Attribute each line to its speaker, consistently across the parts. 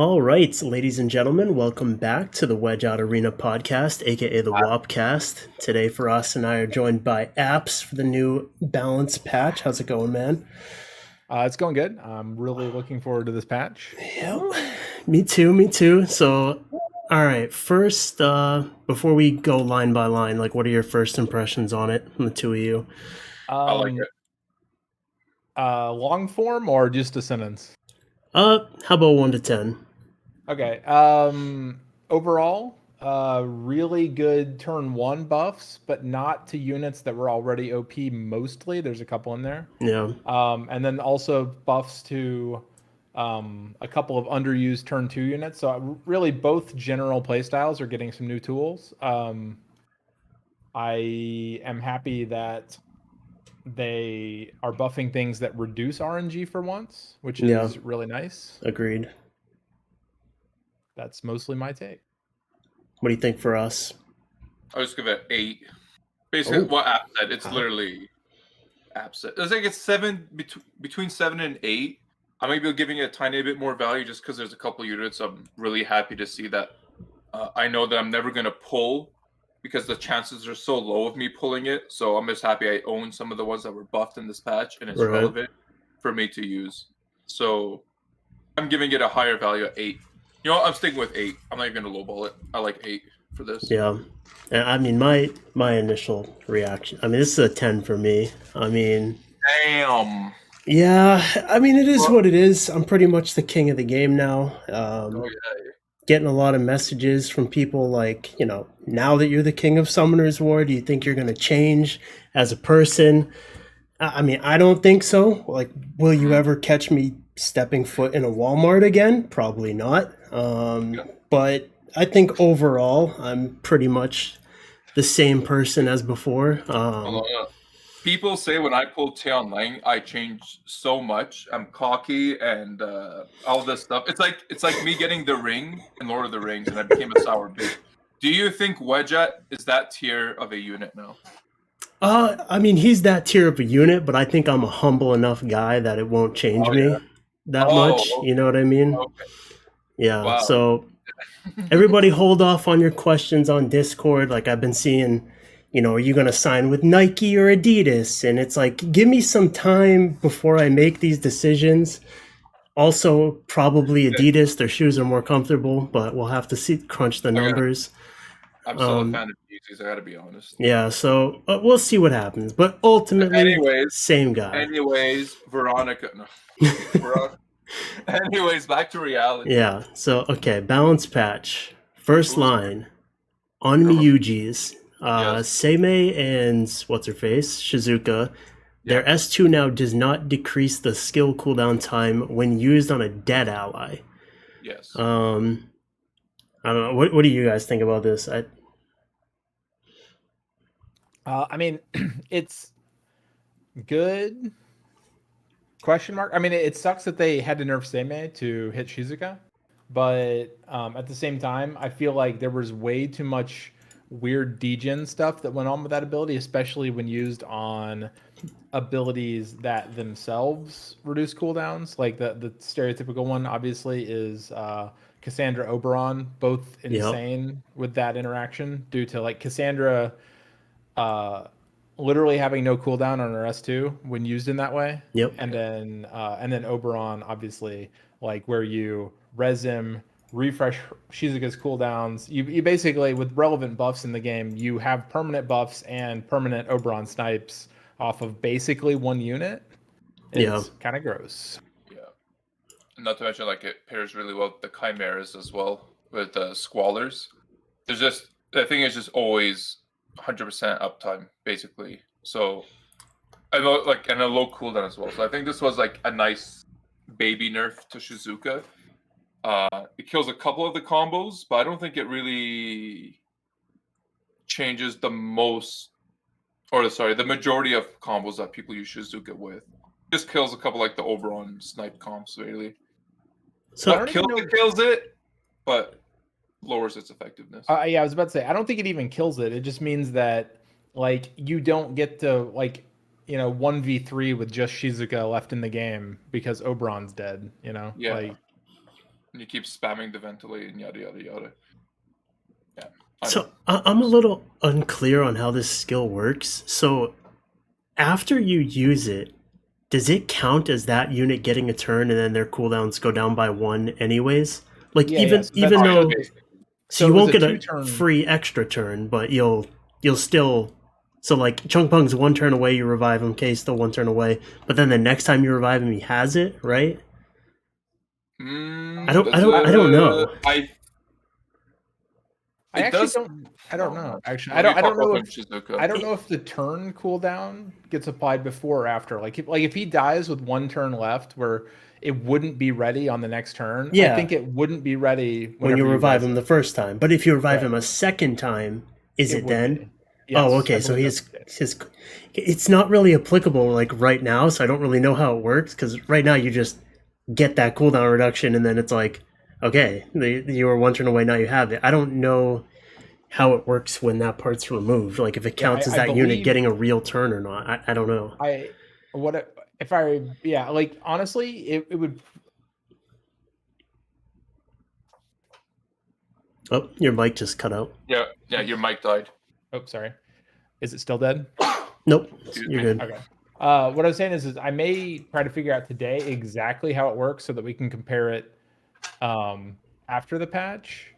Speaker 1: All right, ladies and gentlemen, welcome back to the Wedge Out Arena podcast, aka the WOPcast. Today, for us and I are joined by Apze for the new balance patch. How's it going, man?
Speaker 2: It's going good. I'm really looking forward to this patch.
Speaker 1: Yep, me too. So, all right, first, before we go line by line, like, what are your first impressions on it from the two of you?
Speaker 3: I like it.
Speaker 2: Long form or just a sentence?
Speaker 1: How about 1 to 10?
Speaker 2: Okay. Overall, really good turn 1 buffs, but not to units that were already OP mostly. There's a couple in there.
Speaker 1: Yeah.
Speaker 2: And then also buffs to a couple of underused turn 2 units. So really both general playstyles are getting some new tools. I am happy that they are buffing things that reduce RNG for once, which is really nice.
Speaker 1: Agreed.
Speaker 2: That's mostly my take.
Speaker 1: What do you think for us?
Speaker 3: I'll just give it 8. Basically, what Apze said, it's literally Apze. It's like it's between 7 and 8. I might be giving it a tiny bit more value just because there's a couple units I'm really happy to see that I know that I'm never going to pull because the chances are so low of me pulling it. So I'm just happy I own some of the ones that were buffed in this patch and it's relevant for me to use. So I'm giving it a higher value at 8. You know what? I'm sticking with 8. I'm not even going to lowball it. I like 8 for this.
Speaker 1: Yeah. I mean, my initial reaction, I mean, this is a 10 for me. I mean...
Speaker 3: Damn.
Speaker 1: Yeah, I mean, it is what it is. I'm pretty much the king of the game now. Getting a lot of messages from people like, you know, now that you're the king of Summoner's War, do you think you're going to change as a person? I mean, I don't think so. Like, will you ever catch me stepping foot in a Walmart again? Probably not. But I think overall, I'm pretty much the same person as before.
Speaker 3: People say when I pull Taeon Lang, I change so much. I'm cocky and all this stuff. It's like me getting the ring in Lord of the Rings, and I became a sour bitch. Do you think Wedget is that tier of a unit now?
Speaker 1: I mean, he's that tier of a unit, but I think I'm a humble enough guy that it won't change me that much.
Speaker 3: Okay.
Speaker 1: You know what I mean?
Speaker 3: Okay.
Speaker 1: Yeah.
Speaker 3: Wow.
Speaker 1: So everybody hold off on your questions on Discord. Like I've been seeing, you know, are you going to sign with Nike or Adidas? And it's like, give me some time before I make these decisions. Also, probably Adidas. Their shoes are more comfortable, but we'll have to see, crunch the numbers.
Speaker 3: I'm still a fan of Yeezys, I gotta be honest.
Speaker 1: Yeah, so we'll see what happens. But ultimately, same guy.
Speaker 3: Anyways, Veronica. No. Anyways, back to reality.
Speaker 1: Yeah, so, okay, balance patch. First line, on Miyuji's, Seimei and what's-her-face, Shizuka, their S2 now does not decrease the skill cooldown time when used on a dead ally.
Speaker 3: Yes.
Speaker 1: I don't know. What do you guys think about this?
Speaker 2: I mean, it's good. Question mark. I mean, it sucks that they had to nerf Seimei to hit Shizuka, but at the same time, I feel like there was way too much weird degen stuff that went on with that ability, especially when used on abilities that themselves reduce cooldowns. Like the stereotypical one, obviously, is Cassandra Oberon, both insane with that interaction due to like Cassandra literally having no cooldown on her S2 when used in that way.
Speaker 1: Yep.
Speaker 2: And then Oberon, obviously, like where you res him, refresh Shizuka's cooldowns. You basically, with relevant buffs in the game, you have permanent buffs and permanent Oberon snipes off of basically one unit. It's kind of gross.
Speaker 3: Yeah. Not to mention, like, it pairs really well with the Chimeras as well, with the Squallers. There's just, the thing is just always 100% uptime, basically. So, I know, like, and a low cooldown as well. So I think this was, like, a nice baby nerf to Shizuka. It kills a couple of the combos, but I don't think it really changes the majority of combos that people use Shizuka with. Just kills a couple like the Oberon snipe comps, really. So kills it, but lowers its effectiveness.
Speaker 2: Yeah, I was about to say, I don't think it even kills it. It just means that, like, you don't get to, like, 1v3 with just Shizuka left in the game because Oberon's dead, you know?
Speaker 3: Yeah.
Speaker 2: Like,
Speaker 3: and you keep spamming the ventilate and yada yada yada. Yeah.
Speaker 1: So I'm a little unclear on how this skill works. So after you use it, does it count as that unit getting a turn and then their cooldowns go down by 1 anyways? Like even though so you won't get a free extra turn, but you'll still, so like Chungpung's 1 turn away, you revive him, K's still 1 turn away, but then the next time you revive him he has it, right? I don't know.
Speaker 2: I don't know. Actually, I don't know if the turn cooldown gets applied before or after. Like if he dies with 1 turn left, where it wouldn't be ready on the next turn.
Speaker 1: Yeah.
Speaker 2: I think it wouldn't be ready
Speaker 1: when you revive him the first time. But if you revive him a second time, is it then? Yes, oh, okay. So his it's not really applicable like right now. So I don't really know how it works because right now you just get that cooldown reduction and then it's like, okay, you were 1 turn away, now you have it. I don't know how it works when that part's removed. Like if it counts as that unit getting a real turn or not. I don't know.
Speaker 2: Honestly, it would.
Speaker 1: Oh, your mic just cut out.
Speaker 3: Yeah, your mic died.
Speaker 2: Oh, sorry. Is it still dead?
Speaker 1: Nope, you're good.
Speaker 2: Okay. What I was saying is I may try to figure out today exactly how it works so that we can compare it after the patch.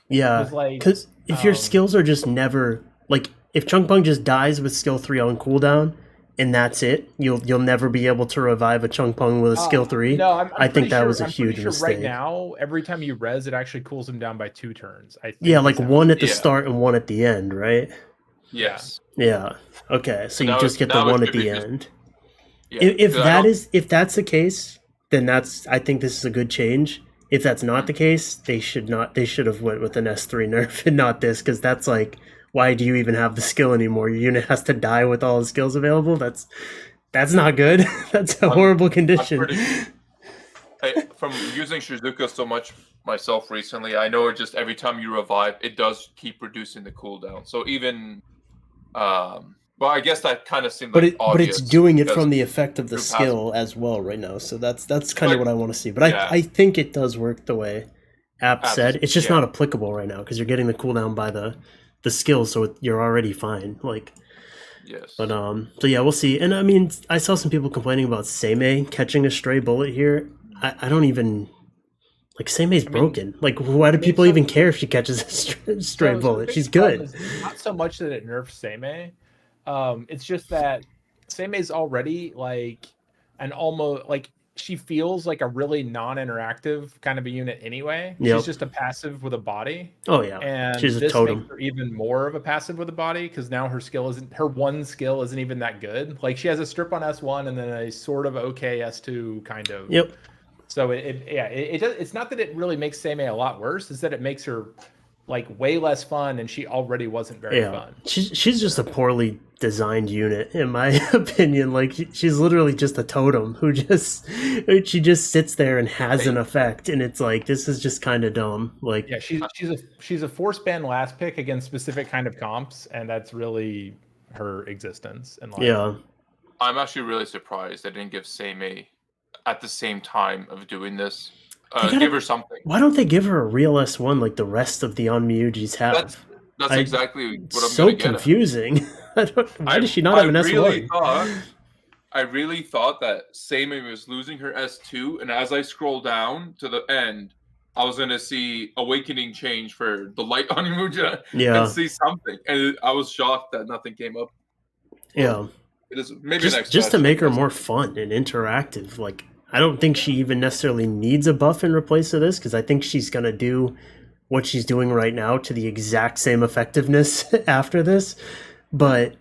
Speaker 1: Yeah, because if your skills are just never, like if Chungpung just dies with skill 3 on cooldown and that's it, you'll never be able to revive a Chungpung with a skill 3.
Speaker 2: No,
Speaker 1: I think that was a huge mistake.
Speaker 2: Right now, every time you res, it actually cools him down by 2 turns. I think
Speaker 1: yeah, like 1 at the start and 1 at the end, right?
Speaker 3: Yes.
Speaker 1: Yeah. Okay, so you just get the 1 at the end.
Speaker 3: Yeah,
Speaker 1: if that's the case, then I think this is a good change. If that's not the case, they should have went with an S3 nerf and not this, because that's like, why do you even have the skill anymore? Your unit has to die with all the skills available. That's not good. That's a horrible condition.
Speaker 3: From using Shizuka so much myself recently, I know just every time you revive, it does keep reducing the cooldown. So even, well, I guess that kind of seemed like obvious.
Speaker 1: But it's doing it from the effect of the skill as well right now. So that's kind of what I want to see. But I think it does work the way Apze said. It's just not applicable right now because you're getting the cooldown by the skill, so you're already fine. Like,
Speaker 3: yes.
Speaker 1: But so yeah, we'll see. And I mean, I saw some people complaining about Seimei catching a stray bullet here. I don't even like Seimei's broken. Like, why do people even care if she catches a stray bullet? She's good.
Speaker 2: Not so much that it nerfs Seimei. It's just that Seimei's already like an almost like she feels like a really non-interactive kind of a unit anyway. Yep. She's just a passive with a body.
Speaker 1: Oh yeah,
Speaker 2: and
Speaker 1: she's a totem.
Speaker 2: Makes her even more of a passive with a body because now her one skill isn't even that good. Like she has a strip on S1 and then a sort of okay S2 kind of.
Speaker 1: Yep.
Speaker 2: So it's not that it really makes Seimei a lot worse. It's that it makes her like way less fun, and she already wasn't very fun.
Speaker 1: She's just a poorly designed unit, in my opinion. Like she's literally just a totem who she just sits there and has an effect, and it's like this is just kind of dumb. Like
Speaker 2: she's a force ban last pick against specific kind of comps, and that's really her existence in life.
Speaker 1: Yeah,
Speaker 3: I'm actually really surprised they didn't give Seimei at the same time of doing this. Give her something.
Speaker 1: Why don't they give her a real S1 like the rest of the Onmyujis have?
Speaker 3: That's exactly what I'm
Speaker 1: so confusing. Why does she not have an S1?
Speaker 3: I really thought that Seimei was losing her S2, and as I scroll down to the end, I was going to see Awakening change for the light Onmyuja and see something. And I was shocked that nothing came up.
Speaker 1: Yeah.
Speaker 3: It is maybe
Speaker 1: just to make her more fun and interactive. Like, I don't think she even necessarily needs a buff in replace of this, because I think she's going to do what she's doing right now to the exact same effectiveness after this. But,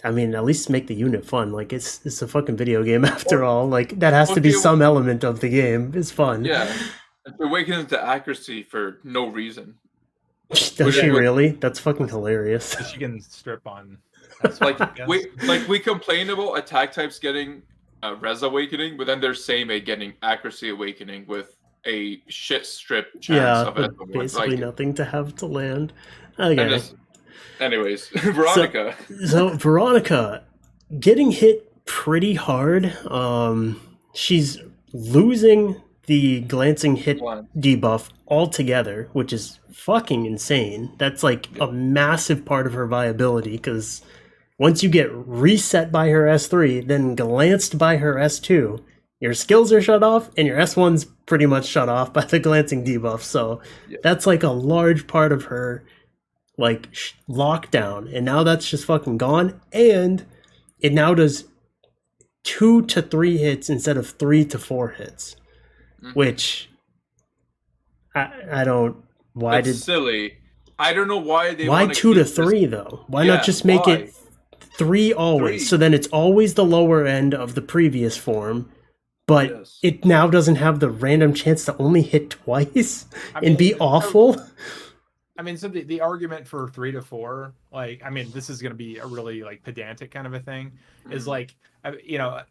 Speaker 1: I mean, at least make the unit fun. Like, it's a fucking video game after all. Like, that has to be some element of the game. It's fun.
Speaker 3: Yeah. It awakens to accuracy for no reason.
Speaker 1: Does she really? That's fucking hilarious.
Speaker 2: She can strip on...
Speaker 3: we complain about attack types getting res awakening, but then there's Seimei getting accuracy awakening with a shit strip chance of it.
Speaker 1: Basically nothing to have to land. Okay.
Speaker 3: Anyways, Veronica.
Speaker 1: So Veronica getting hit pretty hard. She's losing the glancing hit
Speaker 3: Glance.
Speaker 1: debuff altogether, which is fucking insane. That's like a massive part of her viability, because once you get reset by her S3, then glanced by her S2, your skills are shut off, and your S1's pretty much shut off by the glancing debuff. So that's like a large part of her like lockdown, and now that's just fucking gone. And it now does 2 to 3 hits instead of 3 to 4 hits, which I don't. Why
Speaker 3: That's silly? I don't know why they.
Speaker 1: Why 2 to 3 though? Why not just make it 3 always?
Speaker 3: 3.
Speaker 1: So then it's always the lower end of the previous form, but it now doesn't have the random chance to only hit twice and be awful.
Speaker 2: I mean, so the argument for 3 to 4, like, I mean, this is going to be a really like pedantic kind of a thing, is like, you know,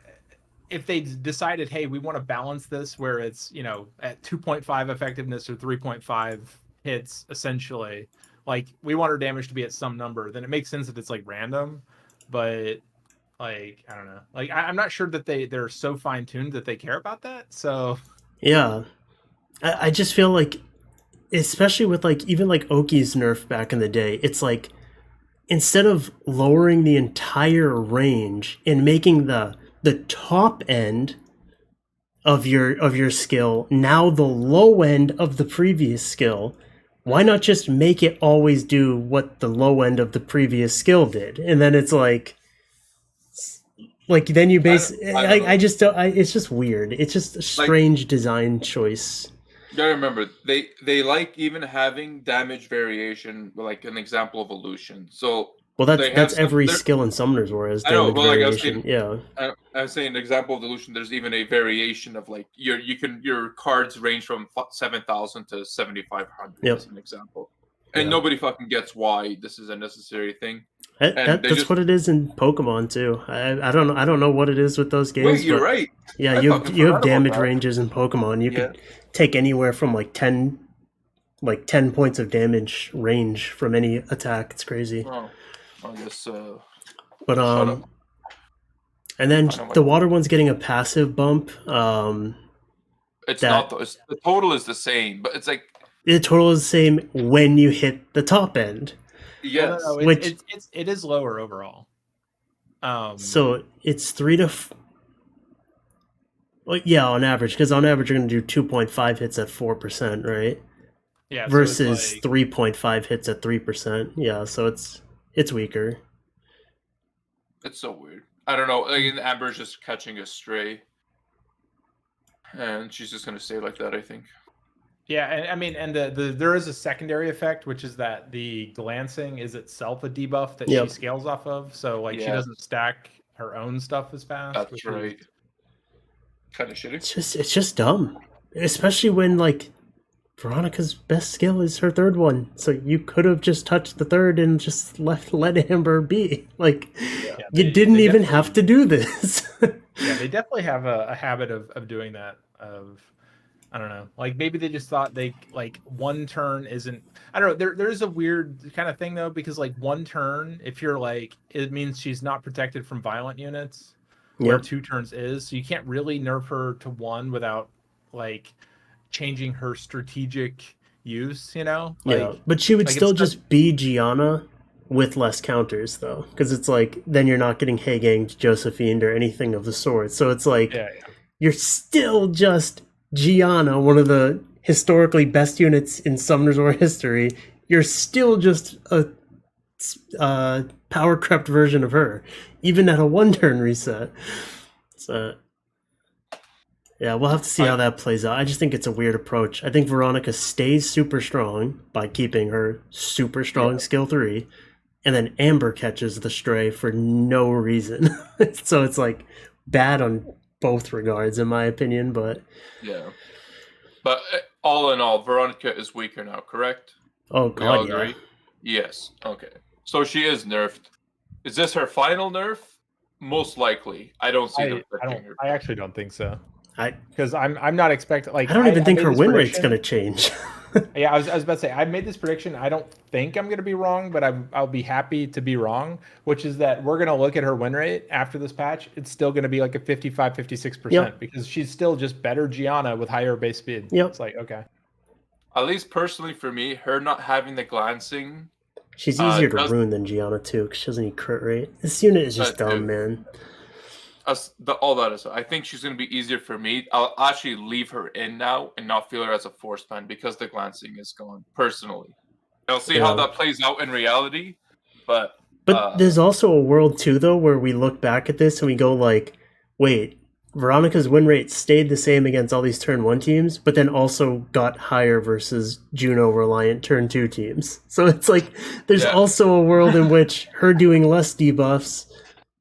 Speaker 2: if they decided, hey, we want to balance this where it's, you know, at 2.5 effectiveness or 3.5 hits, essentially, like we want our damage to be at some number, then it makes sense that it's like random. But like, I don't know, like I'm not sure that they're so fine tuned that they care about that. So
Speaker 1: yeah, I just feel like, especially with like even like Oki's nerf back in the day, it's like instead of lowering the entire range and making the top end of your skill now the low end of the previous skill, why not just make it always do what the low end of the previous skill did? And then it's like then you base. I just don't. It's just weird. It's just a strange design choice.
Speaker 3: You gotta remember, they like even having damage variation, like an example of illusion. So
Speaker 1: that's every skill in Summoner's War is damage variation.
Speaker 3: I was saying an example of illusion. There's even a variation of like your cards range from 7,000 to 7,500 as an example, and nobody fucking gets why this is a necessary thing.
Speaker 1: That's what it is in Pokemon too. I don't know what it is with those games.
Speaker 3: Wait, you're right.
Speaker 1: Yeah, you have damage ranges in Pokemon. You can take anywhere from like 10 points of damage range from any attack. It's crazy.
Speaker 3: Oh, I guess.
Speaker 1: But and then the water one's getting a passive bump.
Speaker 3: It's not. The total is the same, but it's like
Speaker 1: the total is the same when you hit the top end.
Speaker 3: Yes,
Speaker 2: well, no, it is lower overall.
Speaker 1: So it's 3 to. Well, yeah, on average, because on average you're going to do 2.5 hits at 4%, right?
Speaker 2: Yeah.
Speaker 1: Versus
Speaker 2: so
Speaker 1: 3.5 hits at 3%. Yeah, so it's weaker.
Speaker 3: It's so weird. I don't know. Like, Amber's just catching a stray, and she's just going to stay like that, I think.
Speaker 2: Yeah, and I mean, and there is a secondary effect, which is that the glancing is itself a debuff that she scales off of. So like she doesn't stack her own stuff as fast.
Speaker 3: That's right. Kind of shitty.
Speaker 1: It's just dumb, especially when like Veronica's best skill is her third one. So you could have just touched the third and just let Amber be. Like you didn't even have to do this.
Speaker 2: Yeah, they definitely have a habit of doing that. I don't know. Like maybe they just thought they like one turn isn't. I don't know. There's a weird kind of thing though, because like one turn, if you're like, it means she's not protected from violent units. Where 2 turns is, so you can't really nerf her to 1 without like changing her strategic use. You know. Like,
Speaker 1: but she would still just be Gianna with less counters though, because it's like then you're not getting Haeganged, Josephine, or anything of the sort. So it's like you're still just Gianna, one of the historically best units in Summoner's War history. You're still just a power crept version of her, even at a 1-turn reset. So yeah, we'll have to see how that plays out. I just think it's a weird approach. I think Veronica stays super strong by keeping her super strong skill 3, and then Amber catches the stray for no reason. So it's like bad on both regards, in my opinion. But
Speaker 3: but all in all, Veronica is weaker now, correct?
Speaker 1: Oh god, yeah.
Speaker 3: Yes. Okay. So she is nerfed. Is this her final nerf? Most likely. I don't see them.
Speaker 2: I actually don't think so. Because I'm not expecting like
Speaker 1: I don't even think her win rate's going to change.
Speaker 2: Yeah, I was about to say, I made this prediction. I don't think I'm going to be wrong, but I'll be happy to be wrong, which is that we're going to look at her win rate after this patch. It's still going to be like a 55, 56% because she's still just better Gianna with higher base speed.
Speaker 1: Yep.
Speaker 2: It's like, okay.
Speaker 3: At least personally for me, her not having the glancing.
Speaker 1: She's easier to ruin than Gianna too, because she doesn't need crit rate. This unit is just dumb, man.
Speaker 3: All that is, I think she's going to be easier for me. I'll actually leave her in now and not feel her as a force fan because the glancing is gone. Personally, I'll see how that plays out in reality. But
Speaker 1: there's also a world too, though, where we look back at this and we go like, wait, Veronica's win rate stayed the same against all these turn 1 teams, but then also got higher versus Juno reliant turn 2 teams. So it's like there's also a world in which her doing less debuffs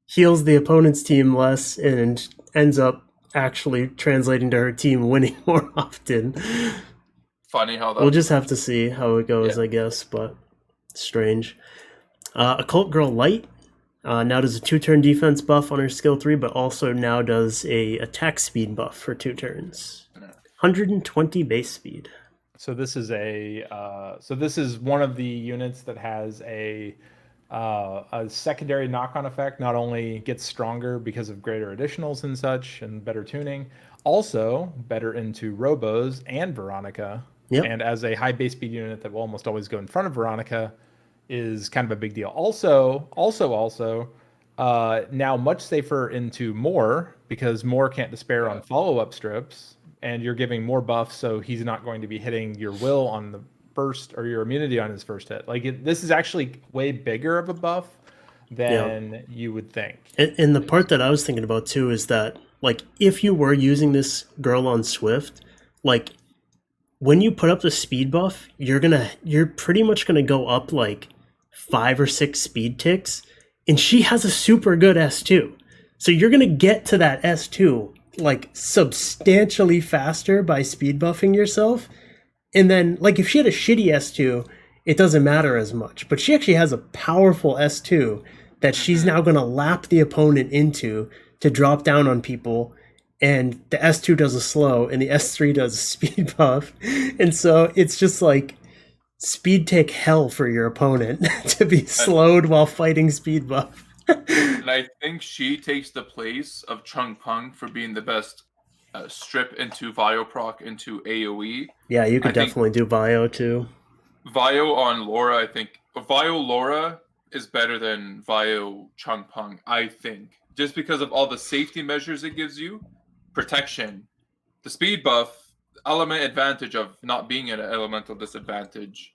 Speaker 1: heals the opponent's team less and ends up actually translating to her team winning more often.
Speaker 3: Funny how that.
Speaker 1: We'll just have to see how it goes, I guess, but strange. Occult Girl Light now does a 2-turn defense buff on her skill 3, but also now does a attack speed buff for 2 turns. 120 base speed.
Speaker 2: So this is this is one of the units that has a secondary knock-on effect. Not only gets stronger because of greater additionals and such and better tuning, also better into Robos and Veronica.
Speaker 1: Yep.
Speaker 2: And as a high base speed unit that will almost always go in front of Veronica is kind of a big deal. Also, now much safer into Moore because Moore can't despair on follow-up strips, and you're giving more buffs, so he's not going to be hitting your will on the first or your immunity on his first hit. Like this is actually way bigger of a buff than you would think.
Speaker 1: And the part that I was thinking about too is that like if you were using this girl on Swift, like when you put up the speed buff, you're pretty much gonna go up like 5 or 6 speed ticks, and she has a super good S2. So you're gonna get to that S2 like substantially faster by speed buffing yourself. And then, like, if she had a shitty S2, it doesn't matter as much. But she actually has a powerful S2 that she's now going to lap the opponent into to drop down on people. And the S2 does a slow, and the S3 does a speed buff. And so it's just like speed take hell for your opponent to be slowed while fighting speed buff.
Speaker 3: And I think she takes the place of Chung Peng for being the best strip into Vio proc into AoE.
Speaker 1: Yeah, you could definitely do Vio too.
Speaker 3: Vio on Laura, I think. Vio Laura is better than Vio Chung Peng, I think. Just because of all the safety measures it gives you, protection, the speed buff, element advantage of not being at an elemental disadvantage,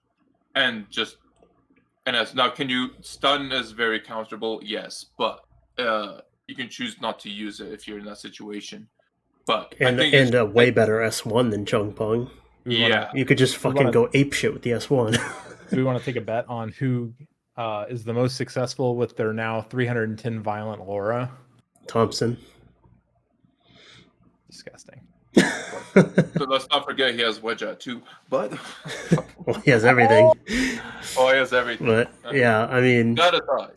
Speaker 3: and just... And as now, can you stun is very counterable? Yes, but you can choose not to use it if you're in that situation. But
Speaker 1: and a way better S1 than Chung Peng.
Speaker 3: Yeah,
Speaker 1: you could just fucking go apeshit with the S1.
Speaker 2: Do we want to take a bet on who is the most successful with their now 310 violent Laura?
Speaker 1: Thompson.
Speaker 2: Disgusting.
Speaker 3: So let's not forget he has Wedge at 2, but
Speaker 1: well, he has everything.
Speaker 3: Oh, he has everything.
Speaker 1: But yeah, I mean,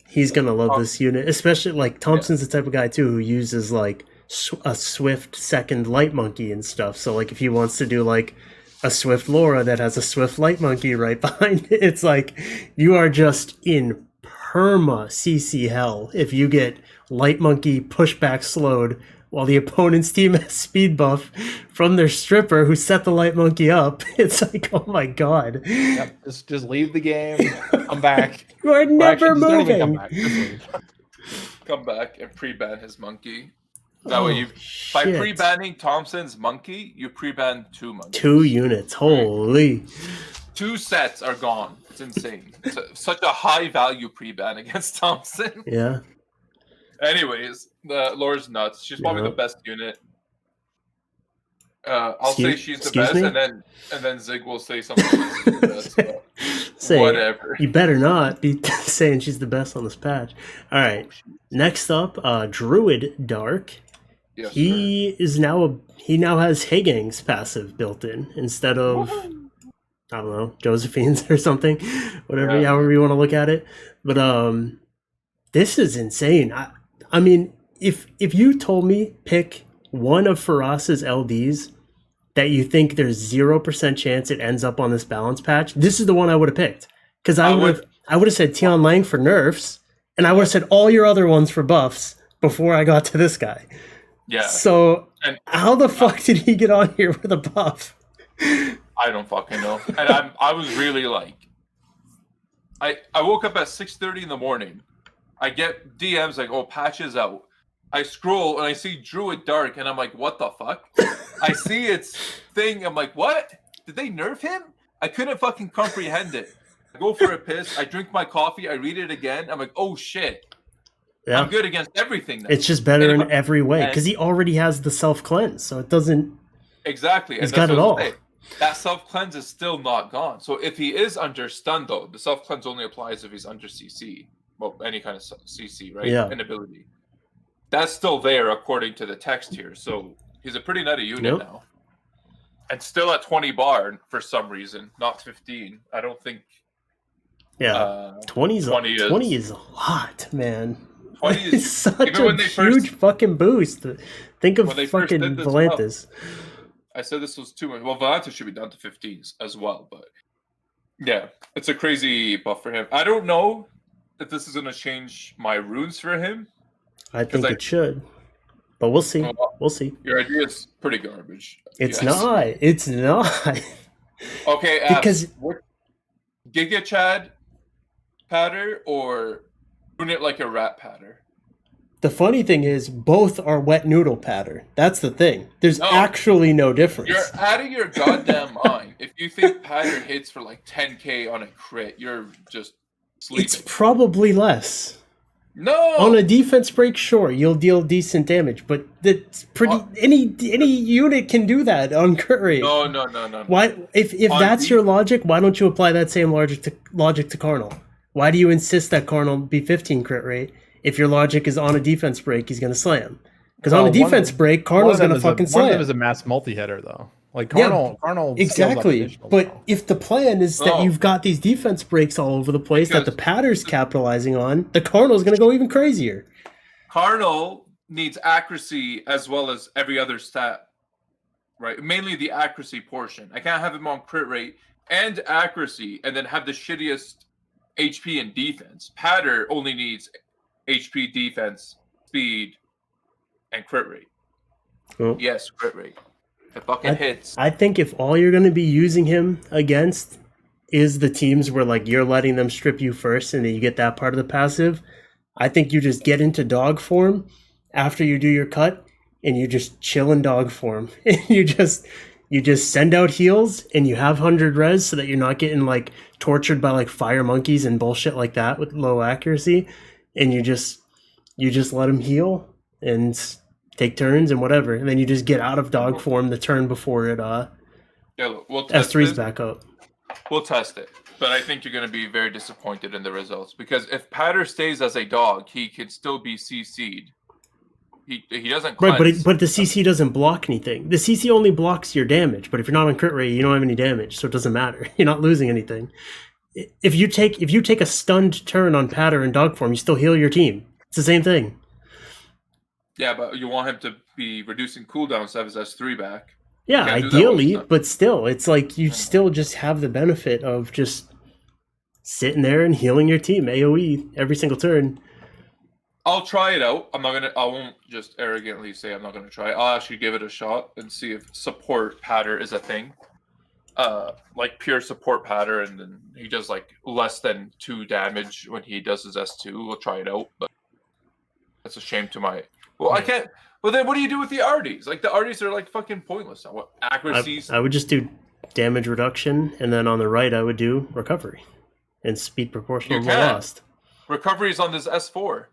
Speaker 1: he's gonna love this unit, especially like Thompson's the type of guy too who uses like a Swift second Light Monkey and stuff. So like if he wants to do like a Swift Laura that has a Swift Light Monkey right behind it, it's like you are just in perma CC hell if you get Light Monkey pushback slowed while the opponent's team has speed buff from their stripper who set the Light Monkey up. It's like, oh my god.
Speaker 2: Yep, just leave the game, come back.
Speaker 1: You are never moving.
Speaker 3: Come back and pre-ban his monkey. That way by pre-banning Thompson's monkey, you pre-ban 2 monkeys.
Speaker 1: 2 units, holy.
Speaker 3: 2 sets are gone. It's insane. Such a high value pre-ban against Thompson.
Speaker 1: Yeah.
Speaker 3: Anyways, Laura's nuts. She's probably the best unit. I'll say she's the best, and then Zig will say something else. The best,
Speaker 1: say,
Speaker 3: whatever.
Speaker 1: You better not be saying she's the best on this patch. All right. Next up, Druid Dark.
Speaker 3: Yes,
Speaker 1: he now has Hagang's passive built in instead of I don't know, Josephine's or something. However you want to look at it. But this is insane. I mean, if you told me pick one of Firas's LDs that you think there's 0% chance it ends up on this balance patch, this is the one I would have picked. Because I would have said Tian Lang for nerfs, and I would have said all your other ones for buffs before I got to this guy.
Speaker 3: Yeah.
Speaker 1: So how the fuck did he get on here with a buff?
Speaker 3: I don't fucking know. And I was really like, I woke up at 6:30 in the morning. I get DMs like, oh, patch is out. I scroll and I see Druid Dark, and I'm like, what the fuck? I see its thing. I'm like, what? Did they nerf him? I couldn't fucking comprehend it. I go for a piss. I drink my coffee. I read it again. I'm like, oh shit. Yeah. I'm good against everything now.
Speaker 1: It's just better in every way because he already has the self-cleanse, so it doesn't...
Speaker 3: Exactly.
Speaker 1: He's got it all.
Speaker 3: That self-cleanse is still not gone. So if he is under stun, though, the self-cleanse only applies if he's under CC. Well, any kind of CC, right?
Speaker 1: Yeah.
Speaker 3: An ability. That's still there according to the text here. So he's a pretty nutty unit now. And still at 20 bar for some reason, not 15. I don't think...
Speaker 1: Yeah, 20 is a lot, man.
Speaker 3: 20 is
Speaker 1: such a huge fucking boost. Think of fucking Volantis.
Speaker 3: I said this was too much. Well, Volantis should be down to 15s as well, but yeah, it's a crazy buff for him. I don't know if this is going to change my runes for him.
Speaker 1: I think it should, but we'll see. We'll see.
Speaker 3: Your idea is pretty garbage.
Speaker 1: It's not. It's not.
Speaker 3: Okay,
Speaker 1: because
Speaker 3: Giga Chad patter or rune it like a rat patter.
Speaker 1: The funny thing is, both are wet noodle patter. That's the thing. There's actually no difference.
Speaker 3: You're out of your goddamn mind. If you think patter hits for like 10k on a crit, you're just sleeping.
Speaker 1: It's probably less.
Speaker 3: No.
Speaker 1: On a defense break, sure, you'll deal decent damage, but that's pretty. Any unit can do that on crit rate.
Speaker 3: No.
Speaker 1: Why? If that's your logic, why don't you apply that same logic to Carnal? Why do you insist that Carnal be 15 crit rate? If your logic is on a defense break, he's going to slam. Because on a defense break, Carnal's going to fucking slam.
Speaker 2: One of them is a mass multi-hitter, though. Like Carnal
Speaker 1: exactly. But if the plan is that you've got these defense breaks all over the place that the patter's capitalizing on, the Carnal's going to go even crazier.
Speaker 3: Carnal needs accuracy as well as every other stat, right? Mainly the accuracy portion. I can't have him on crit rate and accuracy and then have the shittiest HP and defense. Patter only needs HP, defense, speed, and crit rate.
Speaker 1: Oh.
Speaker 3: Yes, crit rate. It fucking hits.
Speaker 1: I think if all you're going to be using him against is the teams where like you're letting them strip you first and then you get that part of the passive, I think you just get into dog form after you do your cut and you just chill in dog form. you just send out heals and you have 100 res so that you're not getting like tortured by like fire monkeys and bullshit like that with low accuracy. And you just let him heal and take turns and whatever, and then you just get out of dog form the turn before it
Speaker 3: we'll test
Speaker 1: S3's back up.
Speaker 3: We'll test it, but I think you're going to be very disappointed in the results because if Patter stays as a dog, he could still be CC'd. He doesn't cleanse.
Speaker 1: Right, but the CC doesn't block anything. The CC only blocks your damage, but if you're not on crit rate, you don't have any damage, so it doesn't matter. You're not losing anything. If you take a stunned turn on Patter in dog form, you still heal your team. It's the same thing.
Speaker 3: Yeah, but you want him to be reducing cooldowns to have his S3 back.
Speaker 1: Yeah, ideally, but still, it's like you still just have the benefit of just sitting there and healing your team AoE every single turn.
Speaker 3: I'll try it out. I won't just arrogantly say I'm not gonna try it. I'll actually give it a shot and see if support Patter is a thing. Like pure support patter, and then he does like less than 2 damage when he does his S2. We'll try it out, but that's a shame to my. Well, I can't. Well, then what do you do with the Arties? Like the Arties are like fucking pointless. What accuracies?
Speaker 1: I would just do damage reduction, and then on the right I would do recovery and speed proportional to lost.
Speaker 3: Recovery is on this S4.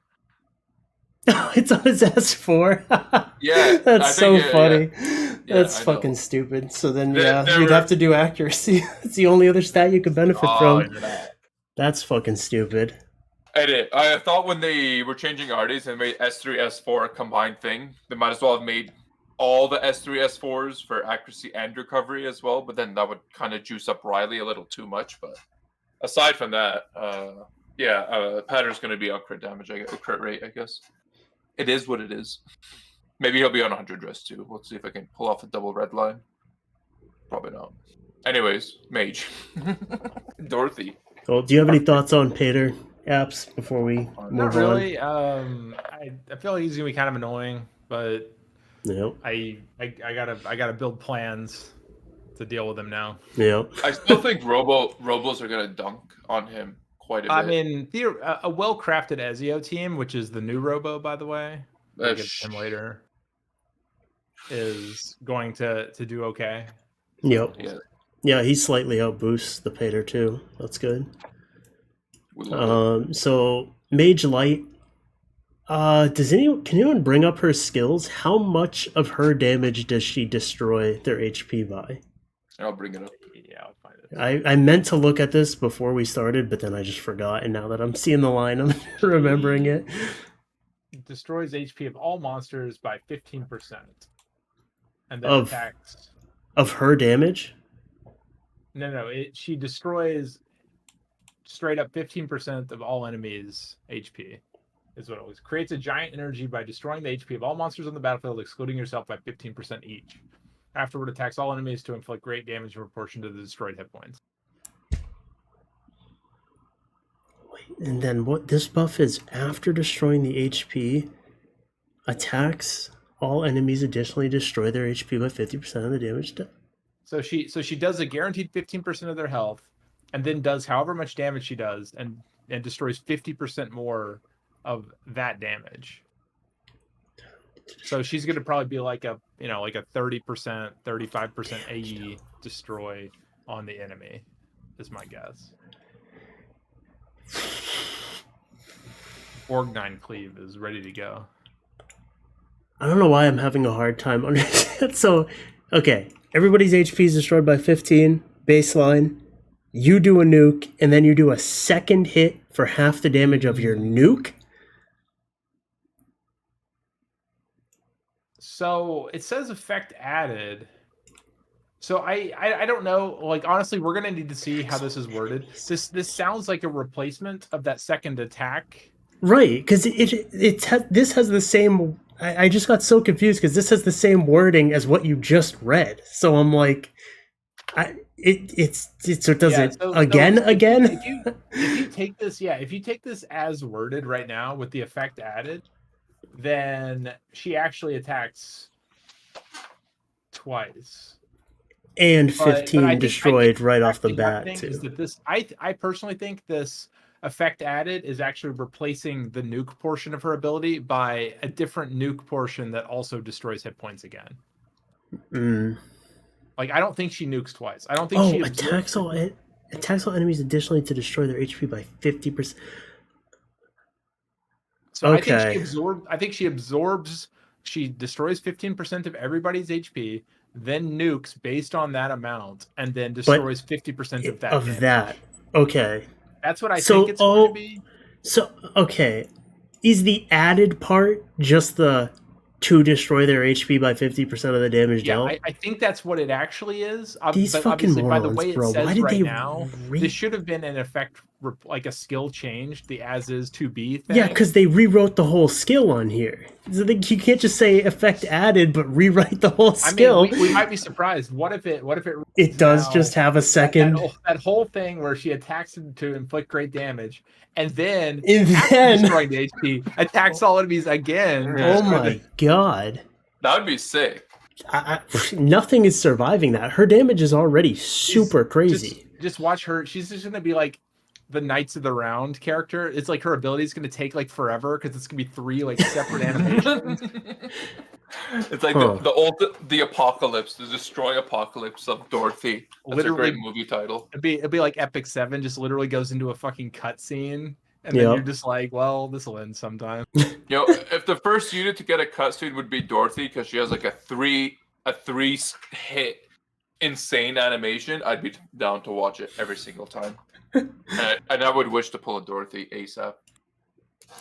Speaker 1: It's on his S4.
Speaker 3: Yeah,
Speaker 1: that's so funny. Yeah, that's fucking stupid. So then, you'd have to do accuracy. It's the only other stat you could benefit from. That's fucking stupid.
Speaker 3: I thought when they were changing Arties and made S3, S4 a combined thing, they might as well have made all the S3, S4s for accuracy and recovery as well. But then that would kind of juice up Riley a little too much. But aside from that, Patter's going to be on crit damage, crit rate, I guess. It is what it is. Maybe he'll be on 100 res too. Let's see if I can pull off a double red line. Probably not. Anyways, mage. Dorothy.
Speaker 1: Well, do you have any thoughts on Pater apps before we move
Speaker 2: Not really. I feel like he's gonna be kind of annoying, but
Speaker 1: Yep.
Speaker 2: I gotta build plans to deal with him now.
Speaker 1: Yep.
Speaker 3: I still think Robos are gonna dunk on him quite a bit.
Speaker 2: I mean, a well-crafted Ezio team, which is the new Robo, by the way, we'll get to him later, is going to do okay.
Speaker 1: Yep. Yeah, he slightly outboosts the Pater too. That's good. So Mage Light. Can anyone bring up her skills? How much of her damage does she destroy their HP by?
Speaker 3: I'll bring it up.
Speaker 2: Yeah, I'll find it.
Speaker 1: I meant to look at this before we started, but then I just forgot, and now that I'm seeing the line, I'm remembering it.
Speaker 2: Destroys HP of all monsters by 15%. And then
Speaker 1: Of-
Speaker 2: attacks.
Speaker 1: Of her damage?
Speaker 2: No, she destroys straight up 15% of all enemies' HP. Is what it was. Creates a giant energy by destroying the HP of all monsters on the battlefield, excluding yourself by 15% each. Afterward, attacks all enemies to inflict great damage in proportion to the destroyed hit points.
Speaker 1: Wait, and then what? This buff is after destroying the HP, attacks all enemies additionally destroy their HP by 50% of the damage done.
Speaker 2: So she does a guaranteed 15% of their health, and then does however much damage she does, and destroys 50% more of that damage. So she's gonna probably be like a 30%, 35% AE destroy on the enemy, is my guess. Orgnine Cleave is ready to go.
Speaker 1: I don't know why I'm having a hard time understanding. So, okay, everybody's HP is destroyed by 15 baseline. You do a nuke, and then you do a second hit for half the damage of your nuke.
Speaker 2: So it says effect added. So I don't know. Like, honestly, we're gonna need to see how this is worded. This sounds like a replacement of that second attack.
Speaker 1: Right, because this has the same. I just got so confused because this has the same wording as what you just read. So I'm like, so does it again?
Speaker 2: If you take this, if you take this as worded right now with the effect added, then she actually attacks twice.
Speaker 1: And 15
Speaker 2: but
Speaker 1: destroyed right off the bat too.
Speaker 2: Is that I personally think this effect added is actually replacing the nuke portion of her ability by a different nuke portion that also destroys hit points again. Like, I don't think she nukes twice. I don't think she
Speaker 1: attacks all enemies additionally to destroy their HP by 50%.
Speaker 2: So okay. I think she absorbs. She destroys 15% of everybody's HP, then nukes based on that amount, and then destroys 50% of that.
Speaker 1: Of that, okay.
Speaker 2: That's what I think it's going to be.
Speaker 1: So okay, is the added part just the to destroy their HP by 50% of the damage dealt?
Speaker 2: I think that's what it actually is.
Speaker 1: These fucking morons,
Speaker 2: by the way it
Speaker 1: bro.
Speaker 2: says
Speaker 1: Why did they
Speaker 2: now, this should have been an effect, like a skill change, the as is to be thing.
Speaker 1: Yeah, because they rewrote the whole skill on here. So you can't just say effect added, but rewrite the whole skill.
Speaker 2: I mean, we might be surprised. What if
Speaker 1: it does just have a second
Speaker 2: that whole thing where she attacks him to inflict great damage, and then destroying the HP, attacks all enemies again.
Speaker 1: Oh my god,
Speaker 3: that would be sick.
Speaker 1: Nothing is surviving that. Her damage is already super crazy.
Speaker 2: Just watch her. She's just gonna be like the Knights of the Round character. It's like her ability is going to take like forever because it's going to be 3 like separate animations.
Speaker 3: It's like the apocalypse, the destroy apocalypse of Dorothy. That's literally a great movie title.
Speaker 2: It'd be like Epic 7 just literally goes into a fucking cutscene, and then you're just like, well, this will end sometime.
Speaker 3: If the first unit to get a cutscene would be Dorothy because she has like a three hit insane animation, I'd be down to watch it every single time. And I would wish to pull a Dorothy ASAP.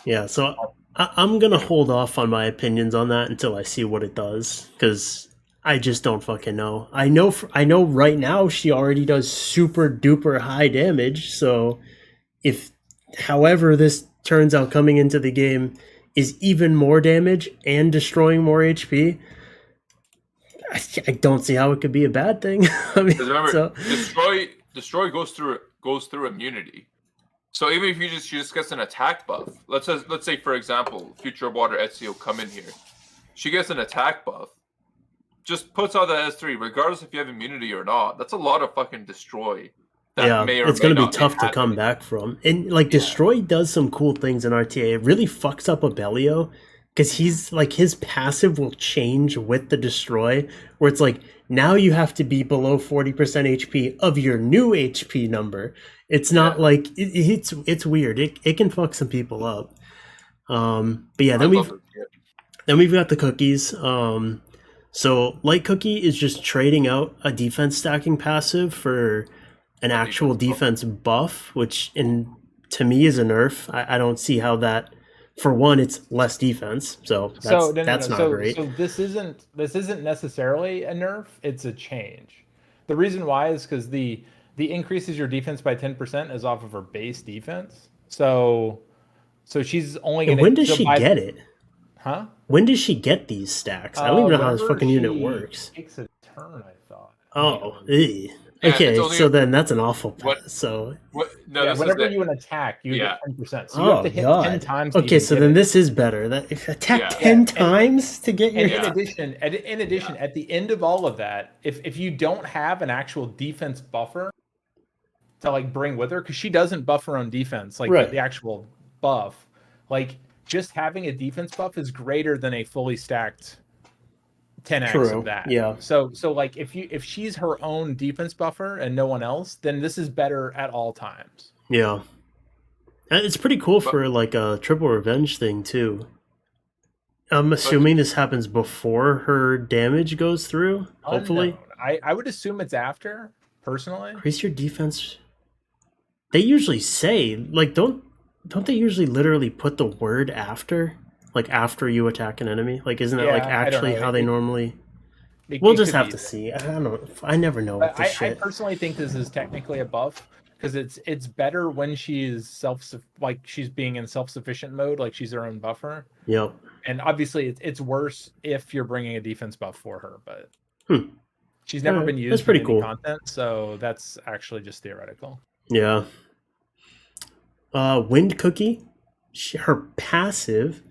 Speaker 3: Yeah,
Speaker 1: so I'm going to hold off on my opinions on that until I see what it does, because I just don't fucking know. I know right now she already does super duper high damage, so if however this turns out coming into the game is even more damage and destroying more HP, I don't see how it could be a bad thing. I mean,
Speaker 3: remember, destroy goes through immunity. So even if she just gets an attack buff, let's say for example, Future Water Ezio come in here, she gets an attack buff, just puts out the S3, regardless if you have immunity or not. That's a lot of fucking destroy.
Speaker 1: It's going to be tough to come back from. And like Destroy does some cool things in RTA. It really fucks up Abellio because he's like his passive will change with the Destroy, where it's like now you have to be below 40% HP of your new HP number. It's not like it's weird. It can fuck some people up. But yeah, then we've got the cookies. So Light Cookie is just trading out a defense stacking passive for an actual defense buff, which to me is a nerf. I don't see how that. For one, it's less defense, so that's not great.
Speaker 2: So this isn't necessarily a nerf; it's a change. The reason why is because the increases your defense by 10% is off of her base defense. So she's only going to.
Speaker 1: When does she get it?
Speaker 2: Huh?
Speaker 1: When does she get these stacks? I don't even know how this fucking unit works.
Speaker 2: Takes a turn, I thought.
Speaker 1: Oh, okay. So then that's an awful pass. So
Speaker 2: whenever you attack, you get 10%. So you have to hit 10 times.
Speaker 1: Okay, so then this is better. That if attack 10 times to get your.
Speaker 2: In addition, at the end of all of that, if you don't have an actual defense buffer to like bring with her, because she doesn't buff her own defense, like the actual buff, like. Just having a defense buff is greater than a fully stacked 10x of that.
Speaker 1: Yeah.
Speaker 2: So like if she's her own defense buffer and no one else, then this is better at all times.
Speaker 1: Yeah. And it's pretty cool for like a triple revenge thing too. I'm assuming this happens before her damage goes through. Hopefully.
Speaker 2: I would assume it's after, personally.
Speaker 1: Increase your defense. They usually say, like, don't they usually literally put the word after? Like, after you attack an enemy? Like, isn't that, like, actually how they normally... We'll just have to see. I don't know. I never know with this shit.
Speaker 2: I personally think this is technically a buff, because it's better when she's she's being in self-sufficient mode, like she's her own buffer.
Speaker 1: Yep.
Speaker 2: And obviously, it's worse if you're bringing a defense buff for her, but she's never been used for any content, so that's actually just theoretical.
Speaker 1: Yeah. Wind Cookie, her passive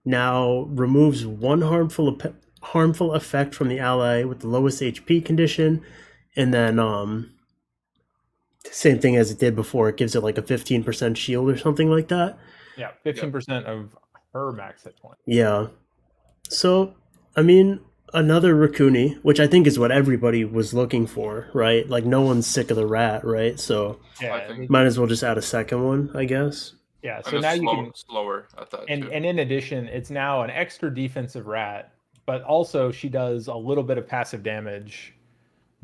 Speaker 1: now removes one harmful effect from the ally with the lowest HP condition, and then same thing as it did before. It gives it like a 15% shield or something like that.
Speaker 2: Yeah, 15% of her max hit point.
Speaker 1: Yeah. So, I mean, another Raccoony, which I think is what everybody was looking for, right? Like, no one's sick of the rat, right? So, might as well just add a second one, I guess.
Speaker 2: Yeah, so now you can...
Speaker 3: Slower, I thought,
Speaker 2: and in addition, it's now an extra defensive rat, but also she does a little bit of passive damage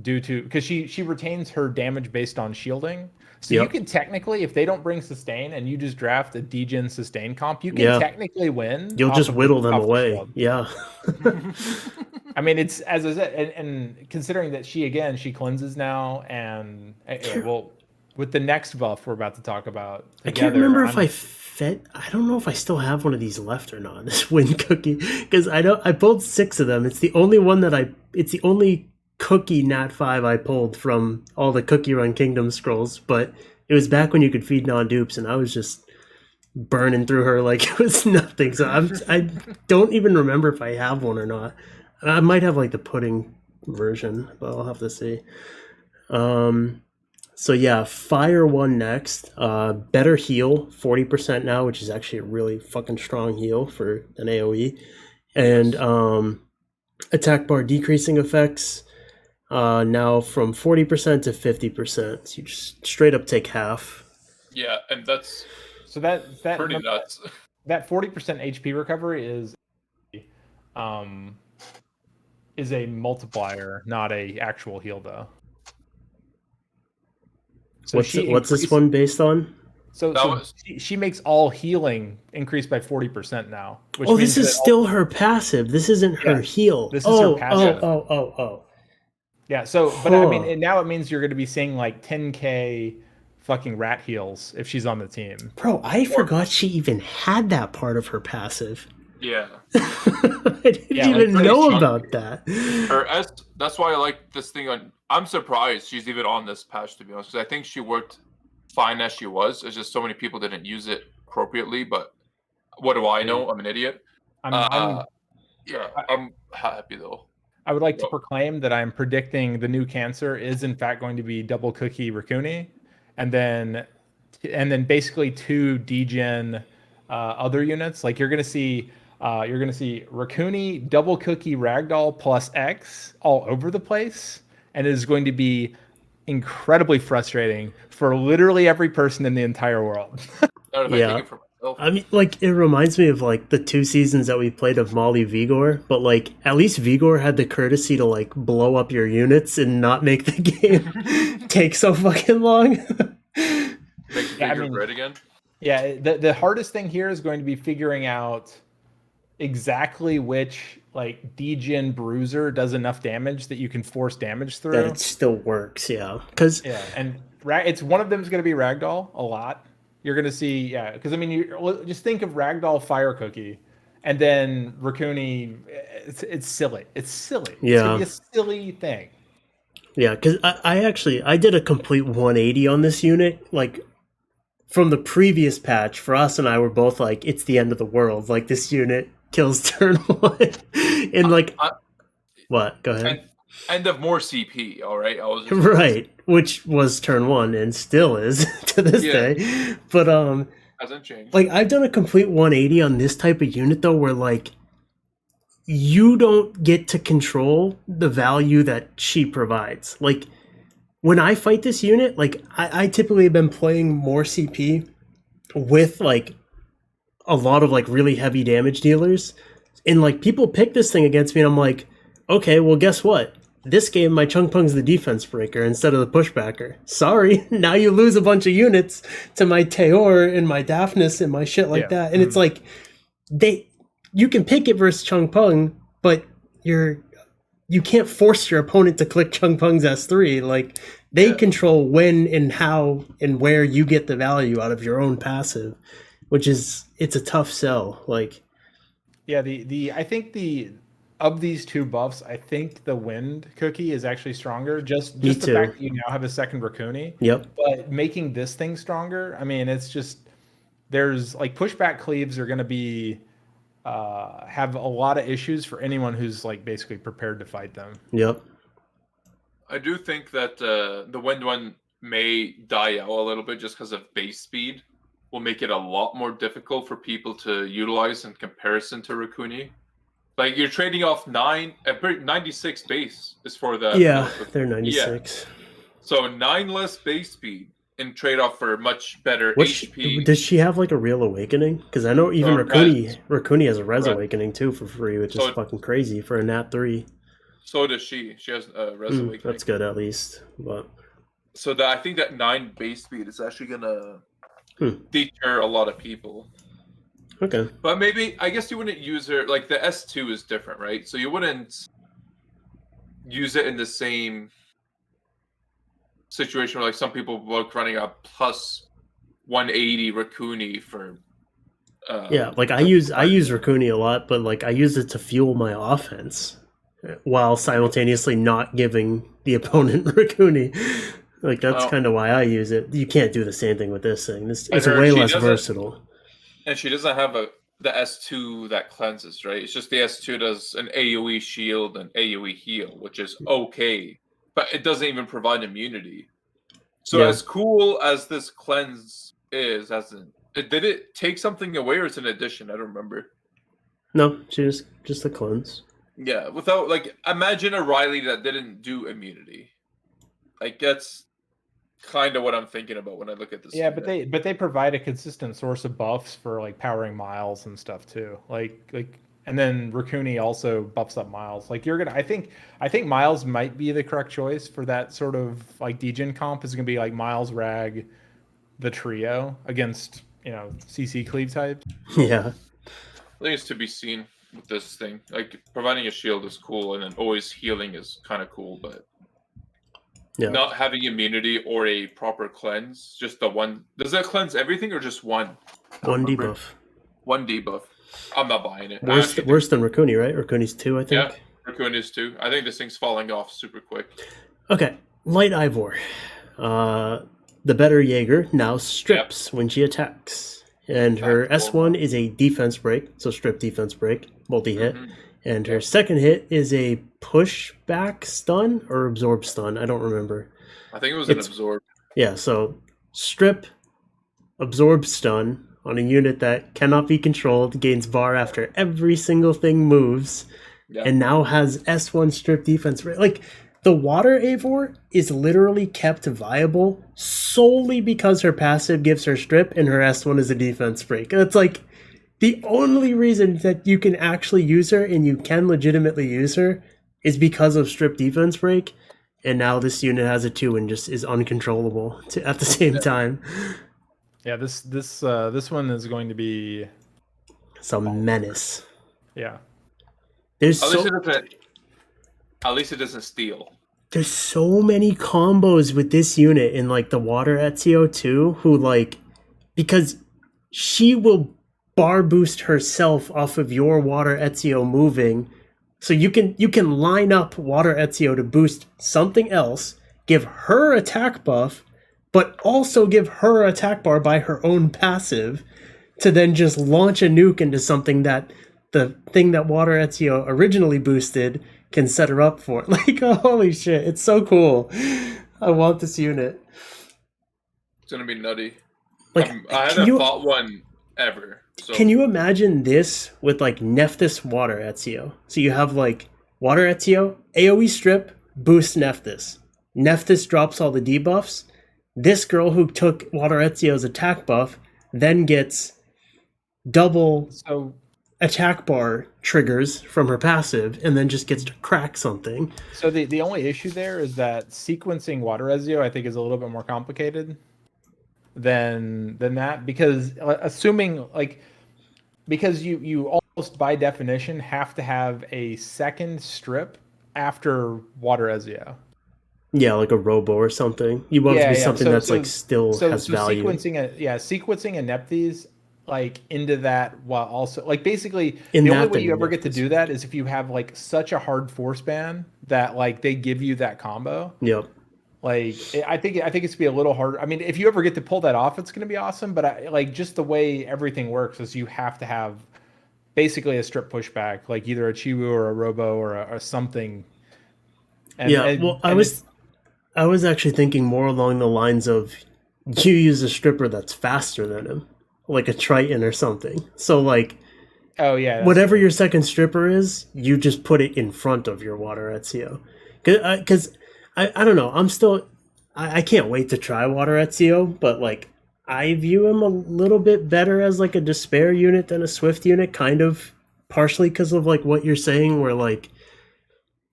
Speaker 2: due to... Because she retains her damage based on shielding. So you can technically, if they don't bring sustain and you just draft a degen sustain comp, you can technically win.
Speaker 1: You'll just whittle them away. Yeah.
Speaker 2: I mean, it's, as I said, and considering that she cleanses now, and with the next buff we're about to talk about together,
Speaker 1: I can't remember if I don't know if I still have one of these left or not, this Wind Cookie, because I pulled 6 of them. It's the only one it's the only cookie Nat 5 I pulled from all the Cookie Run Kingdom scrolls, but it was back when you could feed non-dupes, and I was just burning through her like it was nothing. So I don't even remember if I have one or not. I might have like the pudding version, but I'll have to see. So yeah, Fire 1 next. Better heal, 40% now, which is actually a really fucking strong heal for an AoE. And attack bar decreasing effects, now from 40% to 50%. So you just straight up take half.
Speaker 3: Yeah, and that's
Speaker 2: that
Speaker 3: pretty nuts.
Speaker 2: That 40% HP recovery is a multiplier, not a actual heal, though. So
Speaker 1: what's this one based on?
Speaker 2: She makes all healing increase by 40% now. Which
Speaker 1: this is still her passive. This isn't her heal.
Speaker 2: This is her passive.
Speaker 1: Oh.
Speaker 2: Yeah, but I mean, and now it means you're going to be seeing like 10k fucking rat heals if she's on the team.
Speaker 1: Bro, I forgot she even had that part of her passive.
Speaker 3: Yeah.
Speaker 1: I didn't even know about that.
Speaker 3: Her S. That's why I like this thing on. I'm surprised she's even on this patch, to be honest, because I think she worked fine as she was. It's just so many people didn't use it appropriately. But what do I know? I'm an idiot. I'm happy though.
Speaker 2: I would like to proclaim that I'm predicting the new cancer is in fact going to be double cookie Raccoony, and then basically 2 degen other units. Like you're gonna see Raccoony, double cookie Ragdoll plus X all over the place, and it is going to be incredibly frustrating for literally every person in the entire world.
Speaker 1: Yeah. I mean, like, it reminds me of, like, the 2 seasons that we played of Molly Vigor, but, like, at least Vigor had the courtesy to, like, blow up your units and not make the game take so fucking long.
Speaker 3: Make Vigor red again?
Speaker 2: Yeah, the hardest thing here is going to be figuring out exactly which, like, degen bruiser does enough damage that you can force damage through.
Speaker 1: That it still works, yeah.
Speaker 2: And it's one of them is going to be Ragdoll a lot. You're going to see, because I mean, you just think of Ragdoll Fire Cookie, and then Raccoony. It's silly. It's silly.
Speaker 1: Yeah.
Speaker 2: It's going to be a silly thing.
Speaker 1: Yeah, because I did a complete 180 on this unit. Like, from the previous patch, for us and I were both like, it's the end of the world. Like, this unit kills turn 1. And like, what? Go ahead.
Speaker 3: End of more CP, all right?
Speaker 1: Right, which was turn 1 and still is to this day. But
Speaker 3: hasn't changed.
Speaker 1: Like, I've done a complete 180 on this type of unit though, where like you don't get to control the value that she provides. Like, when I fight this unit, like I typically have been playing more CP with like a lot of like really heavy damage dealers, and like people pick this thing against me, and I'm like, okay, well, guess what? This game, my Chung Pung's the defense breaker instead of the pushbacker. Sorry, now you lose a bunch of units to my Teor and my Daphnis and my shit like that. And it's like, you can pick it versus Chung Pung, but you can't force your opponent to click Chung Pung's S3. Like, they control when and how and where you get the value out of your own passive, which is, it's a tough sell. Like,
Speaker 2: yeah, I think of these 2 buffs, I think the Wind Cookie is actually stronger. Just the fact that you now have a second Raccoony.
Speaker 1: Yep.
Speaker 2: But making this thing stronger, I mean, it's just, there's like pushback cleaves are going to be have a lot of issues for anyone who's like basically prepared to fight them.
Speaker 1: Yep.
Speaker 3: I do think that the Wind one may die out a little bit just because of base speed. Will make it a lot more difficult for people to utilize in comparison to Raccoony. Like, you're trading off 96 base is for the...
Speaker 1: Yeah, they're 96.
Speaker 3: Yeah. So 9 less base speed in trade-off for much better HP.
Speaker 1: Does she have, like, a real awakening? Because I know even Raccoony has a res awakening, too, for free, which is fucking crazy for a nat 3.
Speaker 3: So does she. She has a res awakening.
Speaker 1: That's good, at least. But
Speaker 3: so I think that 9 base speed is actually going to deter a lot of people.
Speaker 1: Okay.
Speaker 3: But maybe, I guess you wouldn't use her, like the S2 is different, right? So you wouldn't use it in the same situation where like some people like running a plus 180 Raccoony for...
Speaker 1: like I use Raccoony a lot, but like I use it to fuel my offense while simultaneously not giving the opponent Raccoony. Like, that's kind of why I use it. You can't do the same thing with this thing. It's way less versatile.
Speaker 3: And she doesn't have the S2 that cleanses, right? It's just the S2 does an AoE shield and AoE heal, which is okay. But it doesn't even provide immunity. So as cool as this cleanse is, did it take something away or it's an addition? I don't remember.
Speaker 1: No, just a cleanse.
Speaker 3: Yeah, without, like, imagine a Riley that didn't do immunity. Like, that's kind of what I'm thinking about when I look at this.
Speaker 2: Yeah, but they provide a consistent source of buffs for like powering Miles and stuff too. Like, and then Raccoony also buffs up Miles. Like, I think Miles might be the correct choice for that sort of like degen comp. Is going to be like Miles, Rag, the trio against CC cleave types.
Speaker 1: Yeah,
Speaker 3: I think it's to be seen with this thing. Like, providing a shield is cool, and then always healing is kind of cool, but. Yeah. Not having immunity or a proper cleanse, just the one. Does that cleanse everything or just one?
Speaker 1: One debuff.
Speaker 3: One debuff. I'm not buying it.
Speaker 1: Worse than Raccoon, right? Raccoon's 2, I think.
Speaker 3: Yeah, Raccoon is 2. I think this thing's falling off super quick.
Speaker 1: Okay, Light Ivor. The better Jaeger now strips when she attacks. And her S1 is a defense break, so strip defense break, multi-hit. And her second hit is a pushback stun or absorb stun. I don't remember.
Speaker 3: I think it was an absorb.
Speaker 1: Yeah, so strip, absorb stun on a unit that cannot be controlled, gains bar after every single thing moves, and now has S1 strip defense. Like, the water Eivor is literally kept viable solely because her passive gives her strip and her S1 is a defense break. It's like the only reason that you can actually use her and you can legitimately use her is because of strip defense break. And now this unit has a 2 and just is uncontrollable at the same time.
Speaker 2: Yeah, this one is going to be
Speaker 1: some menace.
Speaker 2: Yeah.
Speaker 1: There's
Speaker 3: at least it doesn't steal.
Speaker 1: There's so many combos with this unit in like the water Ezio too, who like, because she will bar boost herself off of your water Ezio moving. So you can line up water Ezio to boost something else, give her attack buff, but also give her attack bar by her own passive to then just launch a nuke into something that the thing that water Ezio originally boosted can set her up for. Like, holy shit, it's so cool. I want this unit.
Speaker 3: It's gonna be nutty.
Speaker 1: Like,
Speaker 3: I haven't fought one ever. So.
Speaker 1: Can you imagine this with like Nephthys water Ezio? So you have like water Ezio, AoE strip, boost Nephthys. Nephthys drops all the debuffs. This girl who took water Ezio's attack buff then gets double attack bar triggers from her passive and then just gets to crack something.
Speaker 2: So the only issue there is that sequencing water Ezio I think is a little bit more complicated than that, because assuming because you almost by definition have to have a second strip after water Ezio.
Speaker 1: Yeah, like a robo or something. You want it to be something that's like still has value.
Speaker 2: Sequencing a Nephthys like into that while also like basically the only way you ever get to do that is if you have like such a hard force ban that like they give you that combo.
Speaker 1: Yep.
Speaker 2: Like I think it's gonna be a little harder. I mean, if you ever get to pull that off, it's gonna be awesome. But like just the way everything works is you have to have basically a strip pushback, like either a Chiwu or a Robo or something.
Speaker 1: I was actually thinking more along the lines of you use a stripper that's faster than him, like a Triton or something. So like, whatever your second stripper is, you just put it in front of your water Ezio. Because I don't know, I can't wait to try water Ezio, but like I view him a little bit better as like a despair unit than a swift unit, kind of partially because of like what you're saying, where like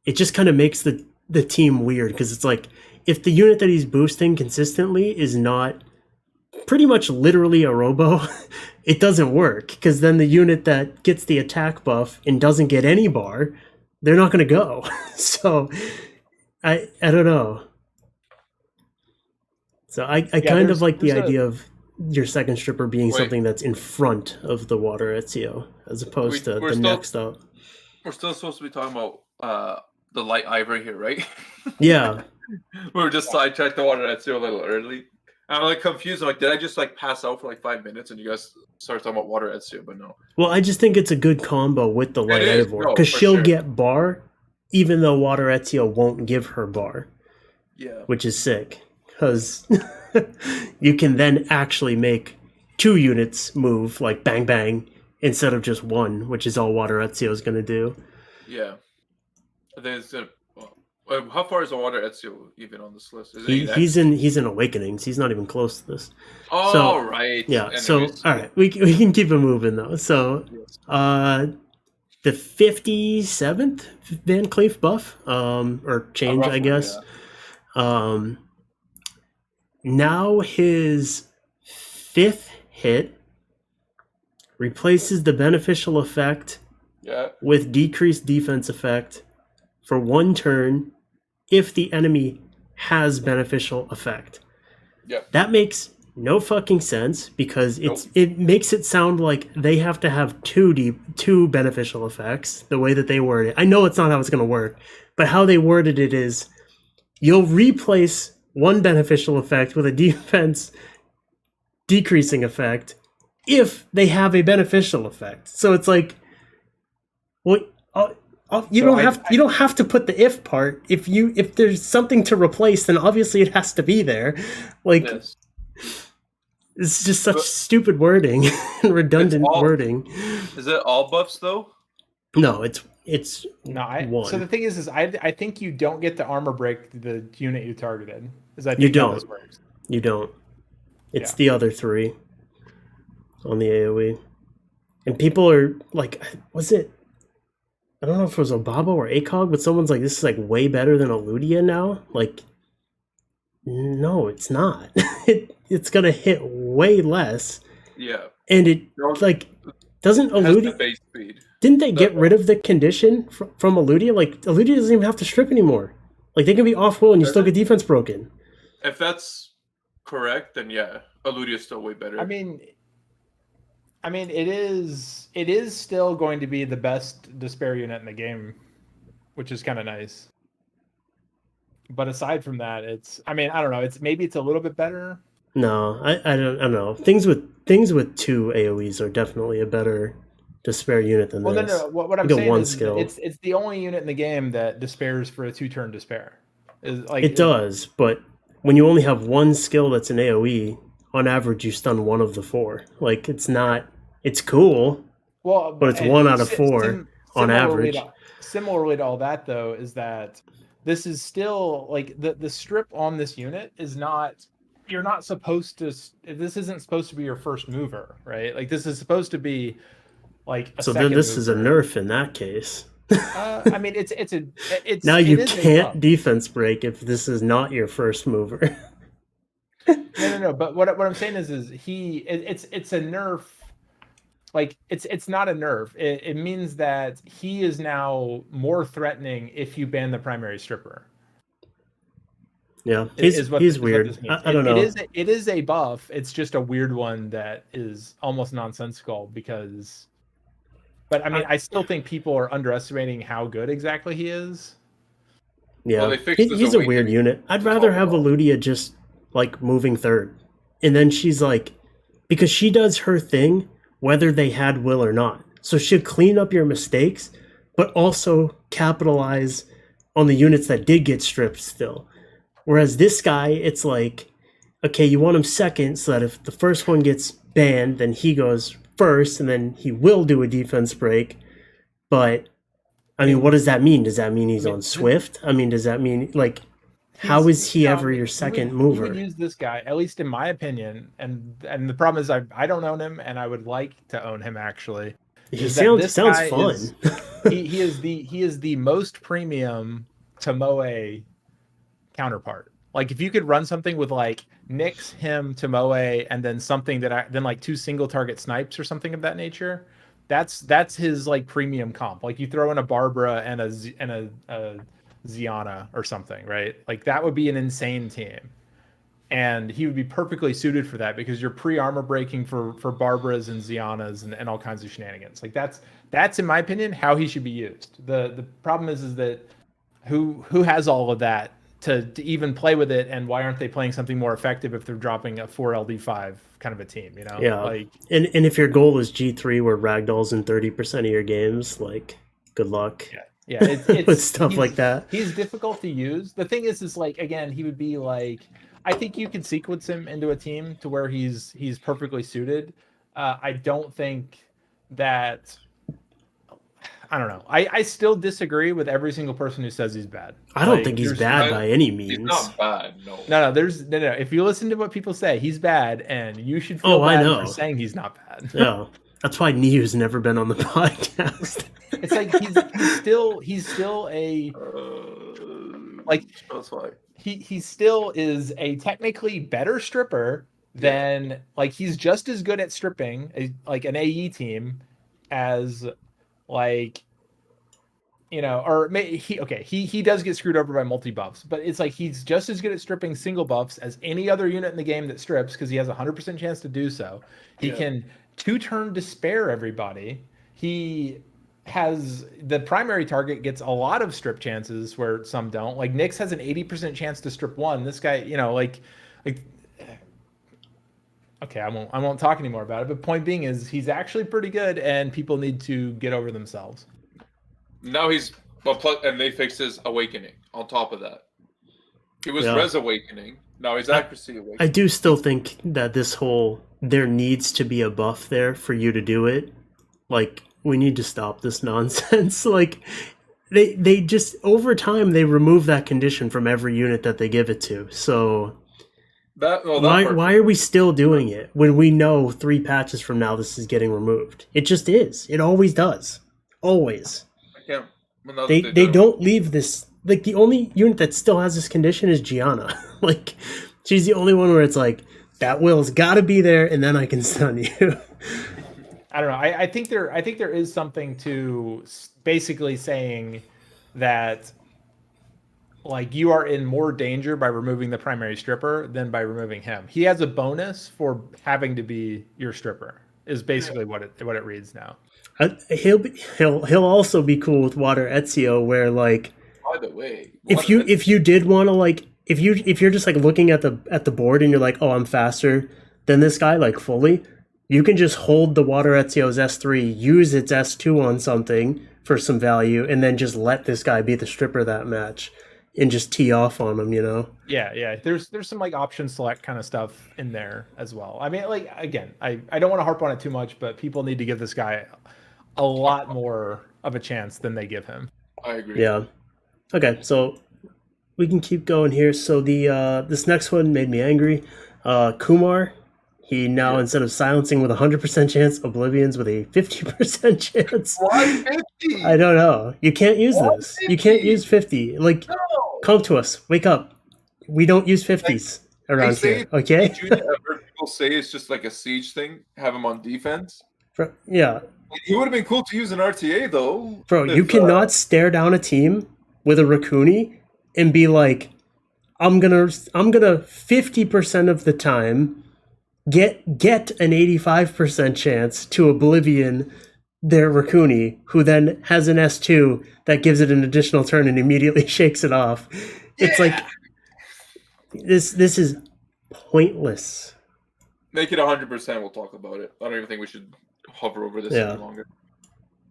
Speaker 1: it just kind of makes the team weird, because it's like if the unit that he's boosting consistently is not pretty much literally a robo, it doesn't work, because then the unit that gets the attack buff and doesn't get any bar, they're not going to go. So I don't know. So I kind of like the idea of your second stripper being something that's in front of the water Ezio as opposed to the next up.
Speaker 3: We're still supposed to be talking about the light ivory here, right?
Speaker 1: Yeah.
Speaker 3: We were just sidetracked the water Ezio a little early. I'm like confused. I'm like, did I just like pass out for like 5 minutes and you guys started talking about water Ezio? But no.
Speaker 1: Well, I just think it's a good combo with the light Ivor, because she'll get bar even though water Ezio won't give her bar.
Speaker 3: Yeah.
Speaker 1: Which is sick, because you can then actually make 2 units move, like bang bang, instead of just 1, which is all water Ezio is going to do.
Speaker 3: Yeah. How far is the water Ezio even on this list?
Speaker 1: He's in Awakenings. He's not even close to this.
Speaker 3: Oh,
Speaker 1: so,
Speaker 3: right.
Speaker 1: Yeah. Anyways. So all right, we can keep it moving though. So, the 57th Van Cleef buff, or change, I guess. Yeah. Now his 5th hit replaces the beneficial effect with decreased defense effect for 1 turn if the enemy has beneficial effect.
Speaker 3: Yeah.
Speaker 1: That makes no fucking sense because it makes it sound like they have to have two beneficial effects the way that they word it. I know it's not how it's going to work, but how they worded it is you'll replace one beneficial effect with a defense decreasing effect if they have a beneficial effect. So it's like, well, you don't have to put the if part. If there's something to replace, then obviously it has to be there. Like, yes. It's just such stupid wording and redundant wording.
Speaker 3: Is it all buffs though?
Speaker 1: No, it's
Speaker 2: one. So the thing is I think you don't get the armor break the unit you targeted.
Speaker 1: You don't. You don't. It's the other three on the AoE. And people are like, was it? I don't know if it was Obabo or ACOG, but someone's like, this is like way better than Eludia now. Like, no, it's not. It's gonna hit way less.
Speaker 3: Yeah.
Speaker 1: And it like doesn't Eludia.
Speaker 3: Base speed.
Speaker 1: Didn't they get rid of the condition from Eludia? Like Eludia doesn't even have to strip anymore. Like they can be off will and you still get defense broken.
Speaker 3: If that's correct, then yeah, Eludia is still way better.
Speaker 2: I mean, it is still going to be the best despair unit in the game, which is kind of nice. But aside from that, I don't know. Maybe it's a little bit better.
Speaker 1: No, I don't know. Things with 2 AoEs are definitely a better despair unit than this.
Speaker 2: No. What I'm saying is it's the only unit in the game that despairs for a 2-turn despair.
Speaker 1: It does, but when you only have one skill that's an AoE, on average you stun 1 of the 4. Like it's not. It's cool.
Speaker 2: Well,
Speaker 1: but it's 1 out of 4 on average.
Speaker 2: Similarly to all that, though, is that this is still like the strip on this unit is not. You're not supposed to. This isn't supposed to be your first mover, right? Like this is supposed to be like.
Speaker 1: So then this is a nerf in that case.
Speaker 2: I mean, it's
Speaker 1: now you can't defense break if this is not your first mover.
Speaker 2: No. But what I'm saying is it's a nerf. Like it's not a nerf. It means that he is now more threatening if you ban the primary stripper.
Speaker 1: Yeah, he's weird. I don't know.
Speaker 2: It is a buff. It's just a weird one that is almost nonsensical because. But I mean, I still think people are underestimating how good exactly he is.
Speaker 1: Yeah, well, he's a weird unit. I'd rather have Eludia just like moving third, and then she's like, because she does her thing whether they had will or not. So she'll clean up your mistakes, but also capitalize on the units that did get stripped still. Whereas this guy, it's like, okay, you want him second so that if the first one gets banned, then he goes first, and then he will do a defense break. But, I mean, what does that mean? Does that mean he's on Swift? I mean, does that mean, like, how is he ever your second mover?
Speaker 2: You would use this guy, at least in my opinion, and the problem is I don't own him, and I would like to own him, actually.
Speaker 1: He sounds fun.
Speaker 2: He is the most premium Tomoe counterpart. Like if you could run something with like Nyx, him, Tomoe, and then something then like 2 single target snipes or something of that nature, that's his like premium comp. Like you throw in a Barbara and a Ziana or something, right? Like that would be an insane team. And he would be perfectly suited for that because you're pre-armor breaking for Barbaras and Zianas and all kinds of shenanigans. Like that's in my opinion how he should be used. The problem is that who has all of that to even play with it, and why aren't they playing something more effective if they're dropping a 4LD5 kind of a team, you know?
Speaker 1: Yeah.
Speaker 2: Like
Speaker 1: and if your goal is G3 where ragdoll's in 30% of your games, like good luck.
Speaker 2: Yeah, it's
Speaker 1: with stuff like that.
Speaker 2: He's difficult to use. The thing is like, again, he would be like, I think you could sequence him into a team to where he's perfectly suited. I don't think that. I don't know. I still disagree with every single person who says he's bad.
Speaker 1: I don't think he's bad by any means.
Speaker 3: He's not bad. No.
Speaker 2: No. No. If you listen to what people say, he's bad, and you should feel bad for saying he's not bad.
Speaker 1: Yeah, that's why Niu's never been on the podcast.
Speaker 2: It's like he's still a like.
Speaker 3: That's why.
Speaker 2: He still is a technically better stripper than like he's just as good at stripping like an AE team as like or he does get screwed over by multi buffs, but it's like he's just as good at stripping single buffs as any other unit in the game that strips because he has a 100% chance to do so. He can 2-turn despair everybody. He has the primary target gets a lot of strip chances where some don't. Like Nyx has an 80% chance to strip one. This guy, okay, I won't talk anymore about it. But point being is he's actually pretty good, and people need to get over themselves.
Speaker 3: Now and they fixed his awakening on top of that. He was res awakening. Now he's accuracy awakening.
Speaker 1: I do still think that there needs to be a buff there for you to do it. Like, we need to stop this nonsense. Like, they just, over time, they remove that condition from every unit that they give it to. So why are we still doing it when we know 3 patches from now this is getting removed? It just is. It always does. Always. They don't leave this. Like, the only unit that still has this condition is Gianna. Like, she's the only one where it's like, that will's got to be there, and then I can stun you.
Speaker 2: I don't know. I think there is something to basically saying that, like, you are in more danger by removing the primary stripper than by removing him. He has a bonus for having to be your stripper. Is basically what it reads now.
Speaker 1: He'll also be cool with Water Ezio, where, like,
Speaker 3: by the way,
Speaker 1: if you did want to, like, if you're just like looking at the board and you're like, oh, I'm faster than this guy, like, fully, you can just hold the Water Ezio's S3, use its S2 on something for some value, and then just let this guy be the stripper that match and just tee off on him,
Speaker 2: Yeah. There's some like option select kind of stuff in there as well. I mean, like, again, I don't want to harp on it too much, but people need to give this guy a lot more of a chance than they give him.
Speaker 3: I agree.
Speaker 1: Yeah. Okay, so we can keep going here. So this next one made me angry. Kumar, he now, instead of silencing with a 100% chance, Oblivion's with a 50% chance.
Speaker 3: Why 50?
Speaker 1: I don't know. You can't use this. 50? You can't use 50. Like, come to us. Wake up. We don't use 50s around here. Okay?
Speaker 3: I've heard people say it's just like a siege thing. Have him on defense.
Speaker 1: Yeah.
Speaker 3: He would have been cool to use an RTA though.
Speaker 1: Bro, you cannot stare down a team with a Raccoony and be like, I'm gonna 50% of the time get an 85% chance to Oblivion their Raccoony, who then has an S2 that gives it an additional turn and immediately shakes it off. It's like, this is pointless.
Speaker 3: Make it 100%. We'll talk about it. I don't even think we should hover over this any longer.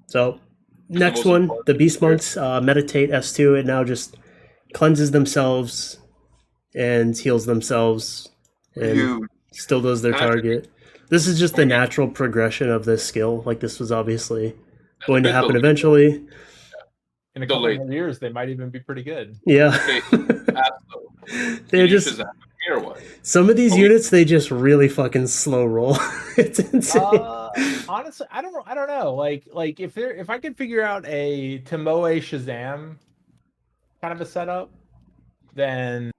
Speaker 1: So next one, the Beast Monks meditate S2. It now just cleanses themselves and heals themselves and still does their target. This is just the natural progression of this skill. Like, this was obviously going to happen eventually.
Speaker 2: In a couple of years, they might even be pretty good.
Speaker 1: Yeah. They're just... Some of these units, they just really fucking slow roll. It's insane.
Speaker 2: Honestly, I don't know. Like if I could figure out a Tomoe Shazam kind of a setup, then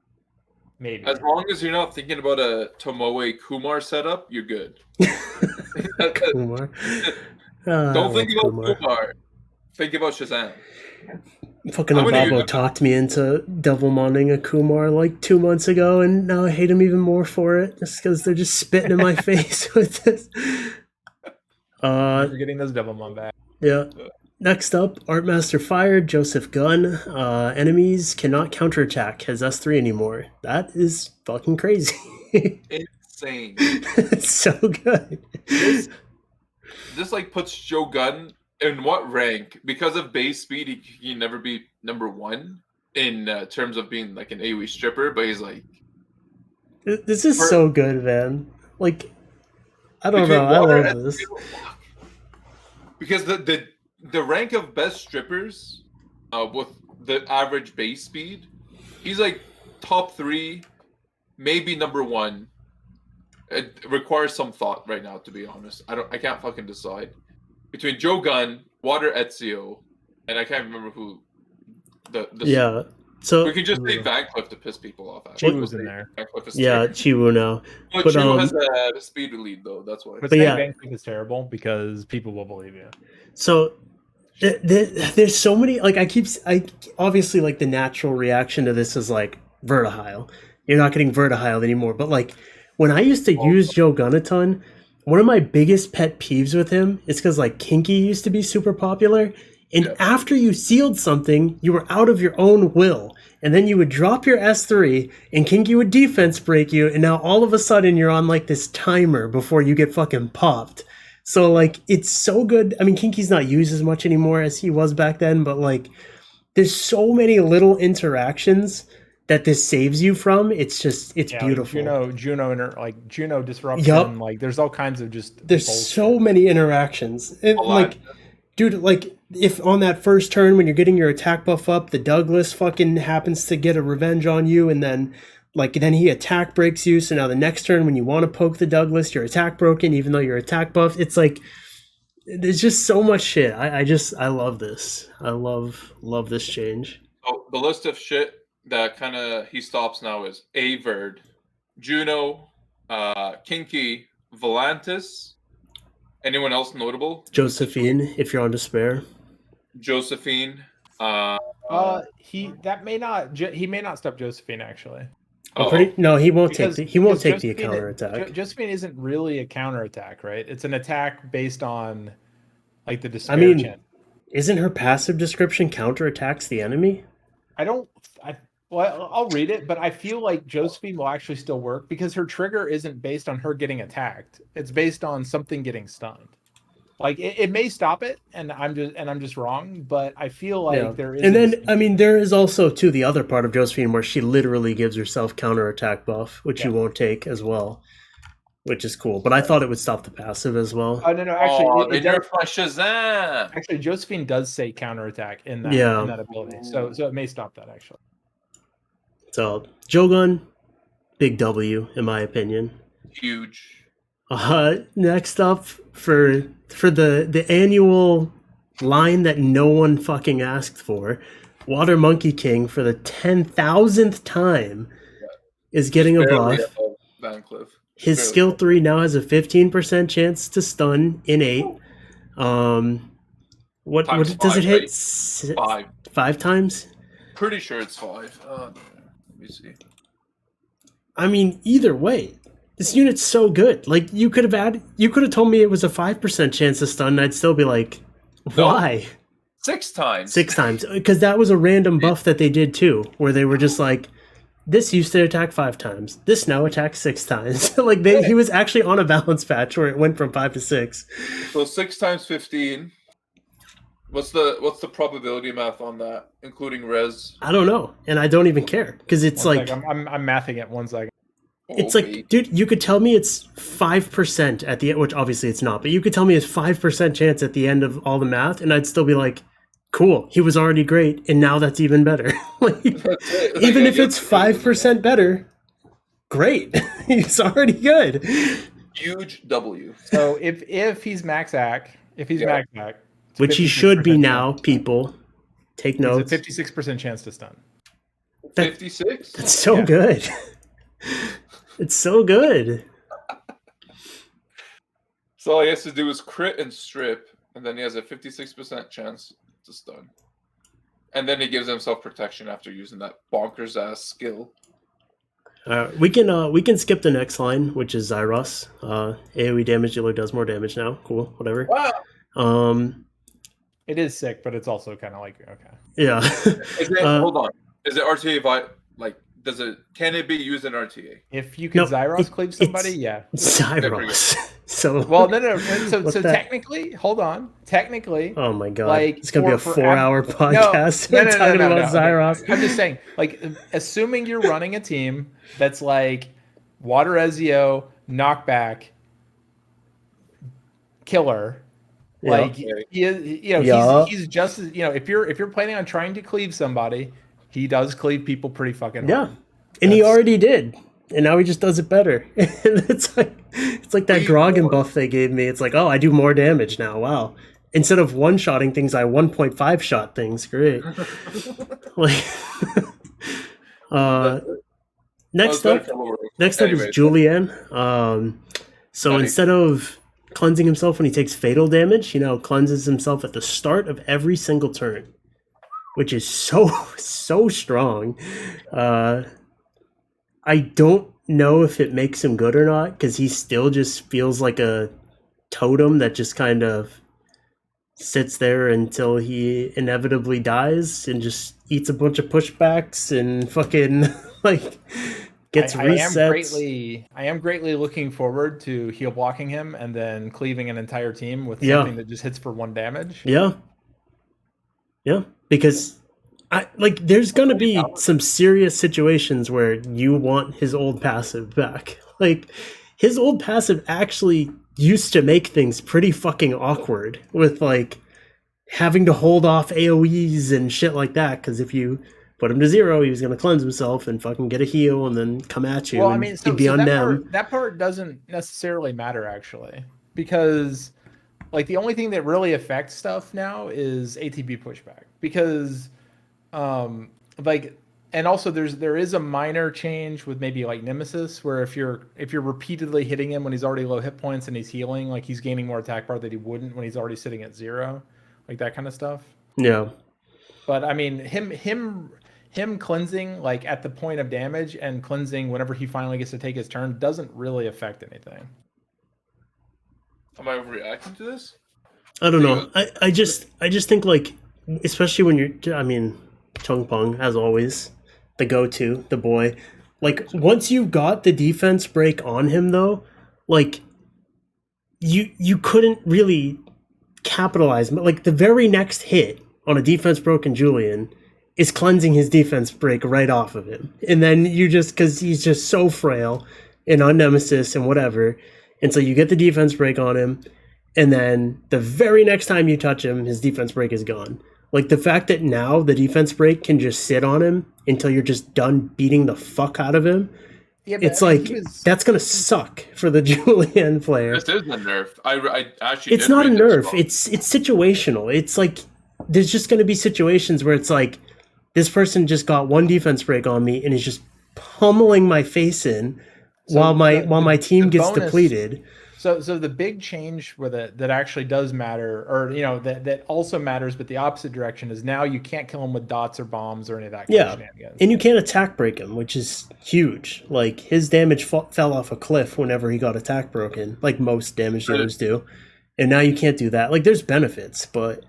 Speaker 2: maybe.
Speaker 3: As long as you're not thinking about a Tomoe Kumar setup, you're good.
Speaker 1: Kumar.
Speaker 3: Don't think about Kumar. Think about Shazam.
Speaker 1: Fucking Ababo talked me into double modding a Kumar like 2 months ago, and now I hate him even more for it, just because they're just spitting in my face with this.
Speaker 2: You're getting those double mon back.
Speaker 1: Yeah. Next up, Artmaster fired, Joseph Gunn. Enemies cannot counterattack his S3 anymore. That is fucking crazy.
Speaker 3: Insane.
Speaker 1: It's so good.
Speaker 3: This like puts Joe Gunn in what rank? Because of base speed, he can never be number 1 in terms of being like an AoE stripper, but he's like...
Speaker 1: This is so good, man. Like, I don't know. I love this.
Speaker 3: Because the rank of best strippers with the average base speed, he's like top 3, maybe number 1. It requires some thought right now, to be honest. I can't fucking decide. Between Joe Gunn, Water Ezio, and I can't remember who
Speaker 1: yeah. So
Speaker 3: we could just say Van Cleef to piss people off.
Speaker 2: Chiwu's in there.
Speaker 1: Yeah, Chiwu now.
Speaker 3: But Chiwu has a speed lead though. That's why.
Speaker 2: But yeah, Van Cleef is terrible because people will believe you.
Speaker 1: So There's so many, like, obviously, like, the natural reaction to this is like Vertihile. You're not getting Vertihile anymore, but like when I used to use Joe Gunn a ton, one of my biggest pet peeves with him is because like Kinky used to be super popular, and after you sealed something, you were out of your own will, and then you would drop your S3 and Kinky would defense break you, and now all of a sudden you're on like this timer before you get fucking popped. So like it's so good. I mean, Kinky's not used as much anymore as he was back then, but like there's so many little interactions that this saves you from. It's beautiful.
Speaker 2: Juno disruption. Like there's all kinds of
Speaker 1: there's so many interactions. Like, dude, like if on that first turn when you're getting your attack buff up, the Douglas fucking happens to get a revenge on you, and then he attack breaks you. So now the next turn when you want to poke the Douglas, your attack broken, even though your attack buff. It's like there's just so much shit. I love this. I love this change.
Speaker 3: Oh, the list of shit that kind of he stops now is Averd, Juno, Kinky, Volantis. Anyone else notable?
Speaker 1: Josephine, if you're on Despair.
Speaker 3: Josephine.
Speaker 2: He may not stop Josephine actually.
Speaker 1: No, he won't take the counterattack.
Speaker 2: Josephine isn't really a counterattack, right? It's an attack based on like the Despair chant.
Speaker 1: Isn't her passive description counterattacks the enemy?
Speaker 2: I'll read it, but I feel like Josephine will actually still work because her trigger isn't based on her getting attacked. It's based on something getting stunned. Like it may stop it, and I'm just wrong, but I feel like there is.
Speaker 1: And then there is also too the other part of Josephine where she literally gives herself counterattack buff, which you won't take as well, which is cool. But I thought it would stop the passive as well.
Speaker 2: Oh no, actually,
Speaker 3: it nerfed my Shazam.
Speaker 2: Actually, Josephine does say counterattack in that ability, so it may stop that actually.
Speaker 1: So Jogun, big W in my opinion.
Speaker 3: Huge.
Speaker 1: Next up for the annual line that no one fucking asked for, Water Monkey King for the 10,000th time is getting a buff. His skill 3 now has a 15% chance to stun in 8. What does it hit?
Speaker 3: 5.
Speaker 1: 5 times?
Speaker 3: Pretty sure it's 5. Let me see.
Speaker 1: I mean, either way, this unit's so good. Like you could have told me it was a 5% chance to stun, and I'd still be like, why?
Speaker 3: 6 times.
Speaker 1: 6 times. Because that was a random buff that they did too, where they were just like, this used to attack 5 times. This now attacks 6 times. Like he was actually on a balance patch where it went from 5 to 6.
Speaker 3: So 6 times 15. What's the probability math on that, including res?
Speaker 1: I don't know, and I don't even care because it's
Speaker 2: I'm mathing it 1 second.
Speaker 1: It's like, dude, you could tell me it's 5% at the end, which obviously it's not, but you could tell me it's 5% chance at the end of all the math, and I'd still be like, cool, he was already great, and now that's even better. Even if it's 5% better, great. He's already good.
Speaker 3: Huge W.
Speaker 2: So if he's max AC, max AC,
Speaker 1: which he should be now, people. Take notes.
Speaker 2: It's a 56% chance to stun.
Speaker 3: 56?
Speaker 1: That's so good. It's so good.
Speaker 3: So all he has to do is crit and strip, and then he has a 56% chance to stun. And then he gives himself protection after using that bonkers ass skill.
Speaker 1: We can skip the next line, which is Zyros. AoE damage dealer does more damage now. Cool, whatever.
Speaker 3: Wow.
Speaker 2: It is sick, but it's also kind of like okay.
Speaker 1: Yeah.
Speaker 3: Hold on. Is it RTA can it be used in RTA?
Speaker 2: If you can Zyros cleave somebody, yeah.
Speaker 1: Zyros. So
Speaker 2: no. So technically, hold on. Technically,
Speaker 1: oh my god,
Speaker 2: like
Speaker 1: it's gonna be a 4-hour podcast talking about Zyros.
Speaker 2: I'm just saying, like, assuming you're running a team that's like Water Ezio, knockback, killer. Like he's just as, if you're planning on trying to cleave somebody, he does cleave people pretty fucking hard.
Speaker 1: Yeah, and he already did, and now he just does it better. It's like that Grogan buff they gave me. It's like, oh, I do more damage now. Wow. Instead of one-shotting things, I 1.5 shot things. Great. Like, next up is Julianne. So instead of cleansing himself when he takes fatal damage. He now cleanses himself at the start of every single turn, which is so strong. I don't know if it makes him good or not, because he still just feels like a totem that just kind of sits there until he inevitably dies and just eats a bunch of pushbacks and fucking like gets resets.
Speaker 2: I am greatly looking forward to heal blocking him and then cleaving an entire team with something that just hits for 1 damage.
Speaker 1: Yeah, because there's gonna be some serious situations where you want his old passive back. Like, his old passive actually used to make things pretty fucking awkward with like having to hold off AoEs and shit like that, because if you put him to 0, he was gonna cleanse himself and fucking get a heal and then come at you. Well, I mean, he'd be
Speaker 2: that part doesn't necessarily matter actually, because like the only thing that really affects stuff now is ATB pushback, because and also there is a minor change with maybe like Nemesis, where if you're repeatedly hitting him when he's already low hit points and he's healing, like he's gaining more attack bar that he wouldn't when he's already sitting at 0, like that kind of stuff.
Speaker 1: Yeah.
Speaker 2: But I mean, him cleansing like at the point of damage and cleansing whenever he finally gets to take his turn doesn't really affect anything.
Speaker 3: Am I overreacting to this?
Speaker 1: I don't know. I just think, like, especially when you're, I mean, Chung Peng, as always, the go-to, the boy. Like, once you got the defense break on him, though, like, you couldn't really capitalize. Like, the very next hit on a defense broken Julian is cleansing his defense break right off of him. And then you just, because he's just so frail and on Nemesis and whatever, and so you get the defense break on him, and then the very next time you touch him, his defense break is gone. Like, the fact that now the defense break can just sit on him until you're just done beating the fuck out of him, it's like, that's going to suck for the Julian player.
Speaker 3: This is a nerf. I actually
Speaker 1: It's not a nerf. It's situational. It's like, there's just going to be situations where it's like, this person just got 1 defense break on me and is just pummeling my face in while my team gets depleted.
Speaker 2: So the big change that actually does matter, or that also matters, but the opposite direction, is now you can't kill him with dots or bombs or any of that kind of shenanigans.
Speaker 1: And you can't attack break him, which is huge. Like, his damage fell off a cliff whenever he got attack broken, like most damage dealers do. And now you can't do that. Like, there's benefits, but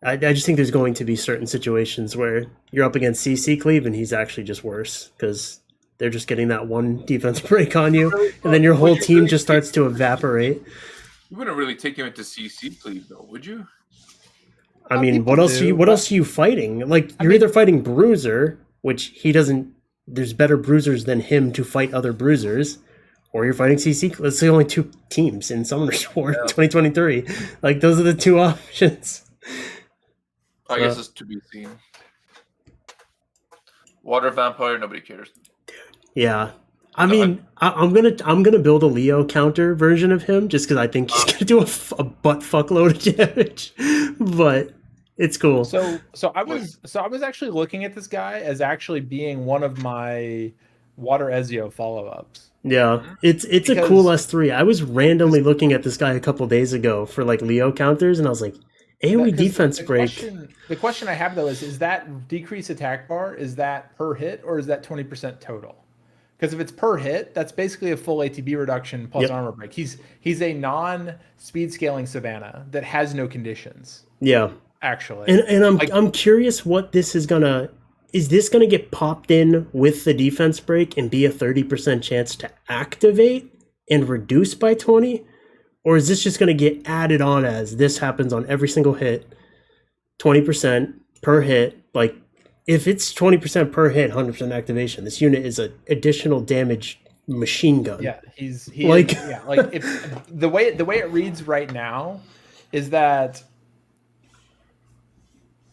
Speaker 1: I just think there's going to be certain situations where you're up against CC Cleave and he's actually just worse, because they're just getting that 1 defense break on you, and then your whole team just starts to evaporate.
Speaker 3: You wouldn't really take him into CC Cleave, though, would you?
Speaker 1: I mean, what else are you fighting? Like, you're either fighting Bruiser, which he doesn't. There's better Bruisers than him to fight other Bruisers, or you're fighting CC. That's the only 2 teams in Summoner's War 2023. Like, those are the 2 options.
Speaker 3: I guess it's to be seen. Water Vampire, nobody cares.
Speaker 1: Yeah, I mean, I'm gonna build a Leo counter version of him just because I think he's gonna do a butt fuckload of damage, but it's cool.
Speaker 2: So I was actually looking at this guy as actually being one of my Water Ezio follow-ups.
Speaker 1: Yeah, it's a cool S3. I was randomly looking at this guy a couple days ago for like Leo counters, and I was like, AoE defense break.
Speaker 2: The question I have though is that decrease attack bar, is that per hit or is that 20% total? Because if it's per hit, that's basically a full ATB reduction plus armor break. He's a non-speed scaling Savannah that has no conditions.
Speaker 1: Yeah,
Speaker 2: actually.
Speaker 1: And I'm curious what this is gonna. Is this gonna get popped in with the defense break and be a 30% chance to activate and reduce by 20, or is this just gonna get added on as this happens on every single hit, 20% per hit, like? If it's 20% per hit, 100% activation, this unit is an additional damage machine gun.
Speaker 2: Yeah, if the way it reads right now is that,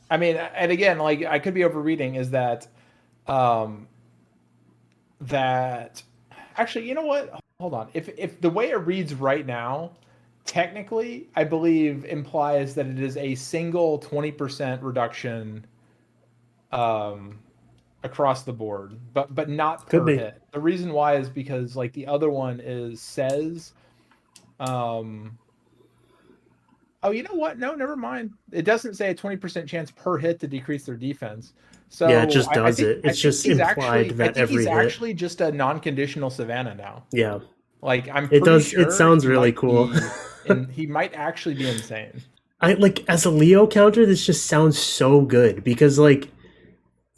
Speaker 2: I mean, and again, like, I could be overreading, is that that actually, you know what? Hold on. If the way it reads right now, technically, I believe implies that it is a single 20% reduction across the board, but not per hit. The reason why is because, like, the other one says Oh, you know what? No, never mind. It doesn't say a 20% chance per hit to decrease their defense. So
Speaker 1: yeah, it just does
Speaker 2: think,
Speaker 1: it. It's just implied that every
Speaker 2: he's
Speaker 1: hit.
Speaker 2: actually just a non-conditional Savannah now.
Speaker 1: Yeah.
Speaker 2: Like I'm
Speaker 1: It
Speaker 2: pretty
Speaker 1: does.
Speaker 2: sure
Speaker 1: It sounds really cool.
Speaker 2: And he might actually be insane.
Speaker 1: I like as a Leo counter. This just sounds so good because like,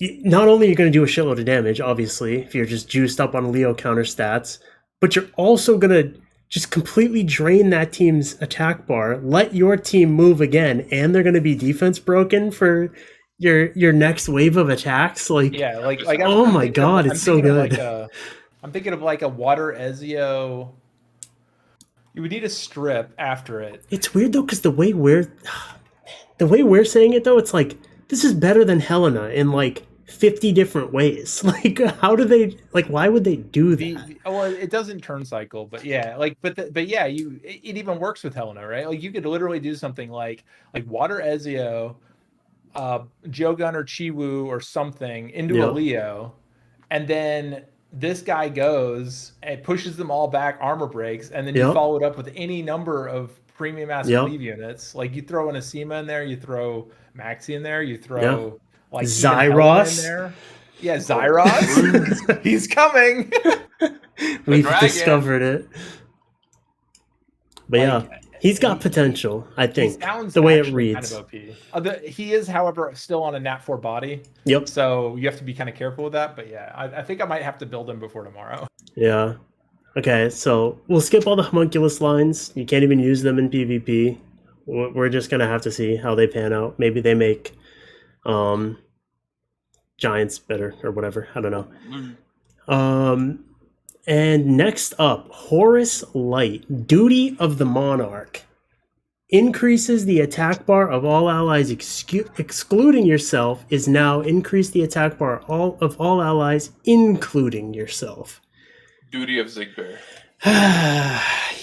Speaker 1: not only are you going to do a shitload of damage, obviously, if you're just juiced up on Leo counter stats, but you're also going to just completely drain that team's attack bar, let your team move again, and they're going to be defense broken for your next wave of attacks. Like,
Speaker 2: yeah, like
Speaker 1: oh my god, it's so good.
Speaker 2: I'm thinking of like a water Ezio. You would need a strip after it.
Speaker 1: It's weird though, because the way we're saying it though, it's like this is better than Helena in like 50 different ways. Like, how do they like? Why would they do that?
Speaker 2: Well, it doesn't turn cycle, but yeah, like, but yeah, it even works with Helena, right? Like, you could literally do something like water Ezio, Jogun or Chiwu or something into a Leo, and then this guy goes and pushes them all back, armor breaks, and then you follow it up with any number of premium ass cleave units. Like you throw an Asima in there, you throw Maxi in there, you throw like
Speaker 1: Zyros
Speaker 2: in there. Yeah, Zyros. He's coming.
Speaker 1: We've discovered it. But like, he's got potential, I think, the way it reads.
Speaker 2: Kind of OP. He is, however, still on a Nat 4 body.
Speaker 1: Yep.
Speaker 2: So you have to be kind of careful with that. But yeah, I think I might have to build him before tomorrow.
Speaker 1: Yeah. Okay, so we'll skip all the homunculus lines. You can't even use them in PvP. We're just going to have to see how they pan out. Maybe they make giants better or whatever. I don't know. And next up, Horus Light, Duty of the Monarch. Increases the attack bar of all allies excluding yourself is now increase the attack bar of all allies including yourself.
Speaker 3: Duty of Zigbear.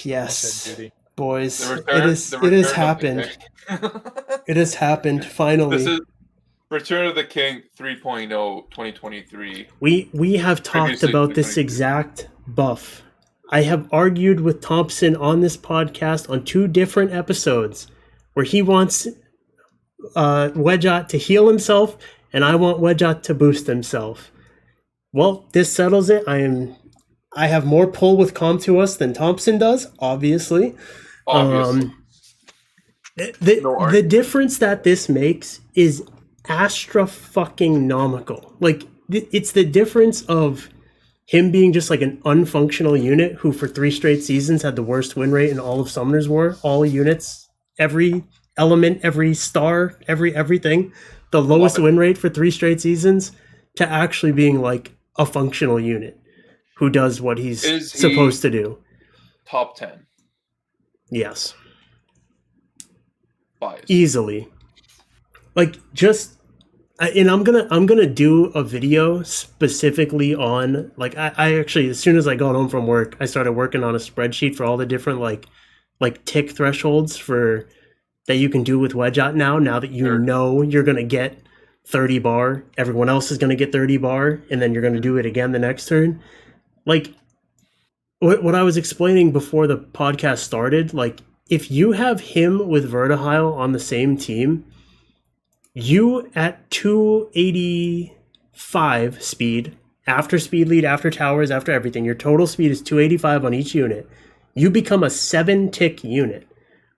Speaker 1: Yes, boys. It has happened. It has happened, finally.
Speaker 3: This is Return of the King 3.0 2023.
Speaker 1: We have talked about this exact buff. I have argued with Thompson on this podcast on 2 different episodes where he wants Wedgeot to heal himself and I want Wedgeot to boost himself. Well, this settles it. I have more pull with Comtuos than Thompson does, obviously. The difference that this makes is astra-fucking-nomical. Like, it's the difference of him being just like an unfunctional unit who for 3 straight seasons had the worst win rate in all of Summoner's War. All units, every element, every star, everything. The lowest win rate for 3 straight seasons to actually being like a functional unit who does what he's supposed to do.
Speaker 3: Top 10.
Speaker 1: Yes.
Speaker 3: Bias.
Speaker 1: Easily. Like, just, and I'm gonna do a video specifically on, like, I actually, as soon as I got home from work, I started working on a spreadsheet for all the different like tick thresholds for that you can do with Wedgeot now that you know you're gonna get 30 bar, everyone else is gonna get 30 bar, and then you're gonna do it again the next turn. Like, what I was explaining before the podcast started, like, if you have him with Vertihile on the same team, you at 285 speed, after speed lead, after towers, after everything, your total speed is 285 on each unit. You become a 7-tick unit,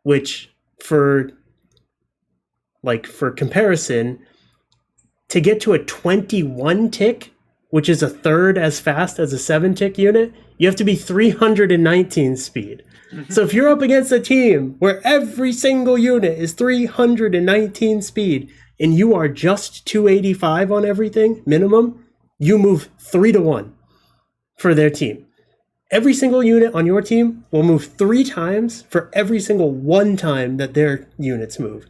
Speaker 1: which for comparison, to get to a 21 tick, which is a third as fast as a 7-tick unit, you have to be 319 speed. So if you're up against a team where every single unit is 319 speed and you are just 285 on everything, minimum, you move 3-1 for their team. Every single unit on your team will move 3 times for every single 1 time that their units move.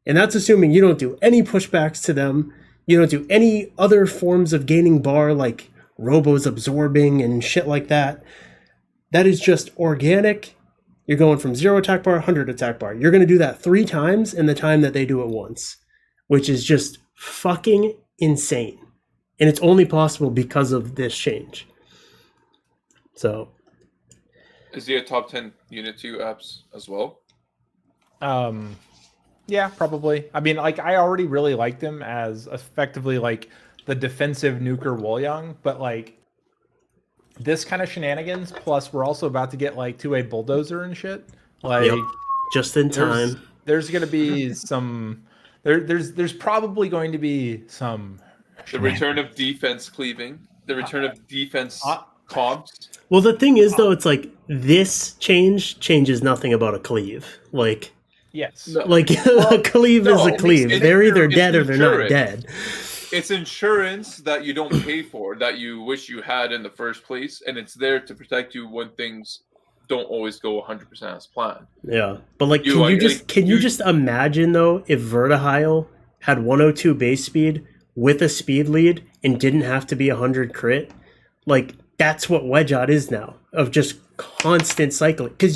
Speaker 1: And that's assuming you don't do any pushbacks to them. You don't do any other forms of gaining bar like robos absorbing and shit like that. That is just organic. You're going from 0 attack bar, 100 attack bar. You're going to do that 3 times in the time that they do it once, which is just fucking insane. And it's only possible because of this change. So,
Speaker 3: Is he a top 10 unit to you, Apze, as well?
Speaker 2: Yeah, probably. I mean, like, I already really liked him as effectively like the defensive nuker Wolyang, but like this kind of shenanigans. Plus, we're also about to get like to a bulldozer and shit. Like,
Speaker 1: just in time.
Speaker 2: There's gonna be some. There's probably going to be some.
Speaker 3: The return of defense cleaving. The return of defense comps.
Speaker 1: Well, the thing is, though, it's like this changes nothing about a cleave. Like,
Speaker 2: yes,
Speaker 1: like a cleave is a cleave. They're either dead or they're not dead.
Speaker 3: It's insurance that you don't pay for, that you wish you had in the first place, and it's there to protect you when things don't always go 100% as planned.
Speaker 1: Yeah, but like, can you just imagine though if Vertihile had 102 base speed with a speed lead and didn't have to be 100 crit? Like, that's what Wedgeot is now, of just constant cycling. Because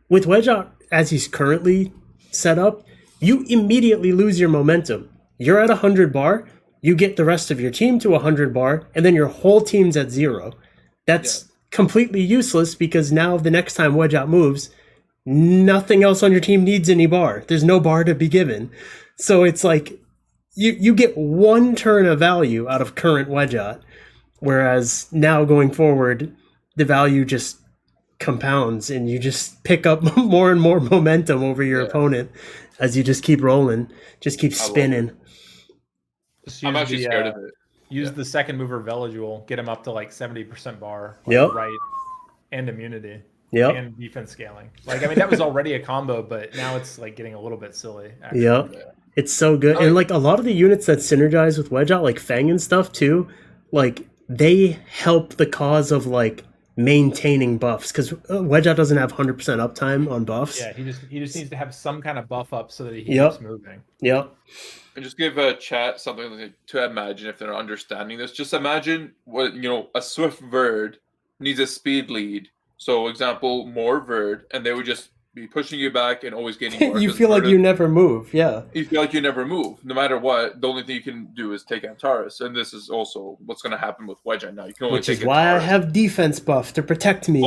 Speaker 1: with Wedgeot as he's currently set up, you immediately lose your momentum. You're at 100 bar, you get the rest of your team to 100 bar, and then your whole team's at 0. That's completely useless, because now the next time Wedgeot moves, nothing else on your team needs any bar. There's no bar to be given. So it's like you get one turn of value out of current Wedgeot, whereas now going forward, the value just compounds and you just pick up more and more momentum over your opponent as you just keep rolling, just keep spinning.
Speaker 3: I'm actually scared of it.
Speaker 2: Use the second mover Veligul, get him up to like 70% bar, like, right, and immunity, and defense scaling. Like, I mean, that was already a combo, but now it's like getting a little bit silly. Actually.
Speaker 1: It's so good. And like a lot of the units that synergize with Wedgeot, like Fang and stuff too, like they help the cause of like maintaining buffs, because Wedgeot doesn't have 100% uptime on buffs.
Speaker 2: Yeah, he just needs to have some kind of buff up so that he keeps moving.
Speaker 3: And just give a chat something to imagine if they're not understanding this. Just imagine what, a Swift Verd needs a speed lead. So, example, more Verd, and they would just be pushing you back and always getting more.
Speaker 1: You feel like you never move, You
Speaker 3: feel like you never move. No matter what, the only thing you can do is take Antares. And this is also what's going to happen with Wedgeot now. You can only take
Speaker 1: why
Speaker 3: Antares.
Speaker 1: I have defense buff to protect me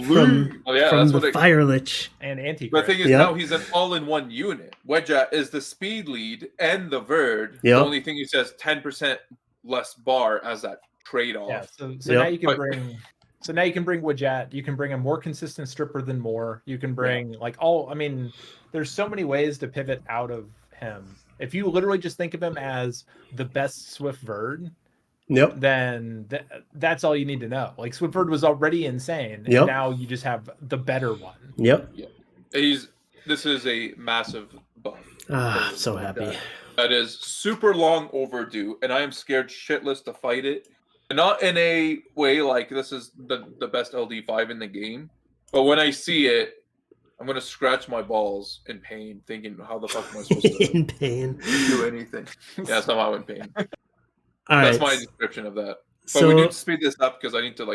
Speaker 1: from the Fire Lich.
Speaker 2: And anti-crit.
Speaker 3: But the thing is, now he's an all-in-one unit. Wedgeot is the speed lead and the Verd. The only thing he says 10% less bar as that trade-off.
Speaker 2: Yeah, so now you can bring... So now you can bring Wedgeot. You can bring a more consistent stripper than more. You can bring I mean, there's so many ways to pivot out of him. If you literally just think of him as the best Swift Verd, then that's all you need to know. Like, Swift Verd was already insane, and now you just have the better one.
Speaker 3: This is a massive buff.
Speaker 1: I'm so happy.
Speaker 3: That is super long overdue, and I am scared shitless to fight it. Not in a way like this is the best LD5 in the game, but when I see it, I'm going to scratch my balls in pain, thinking, how the fuck am I supposed to do anything? Yeah, somehow in pain. That's my description of that. But we need to speed this up because I need to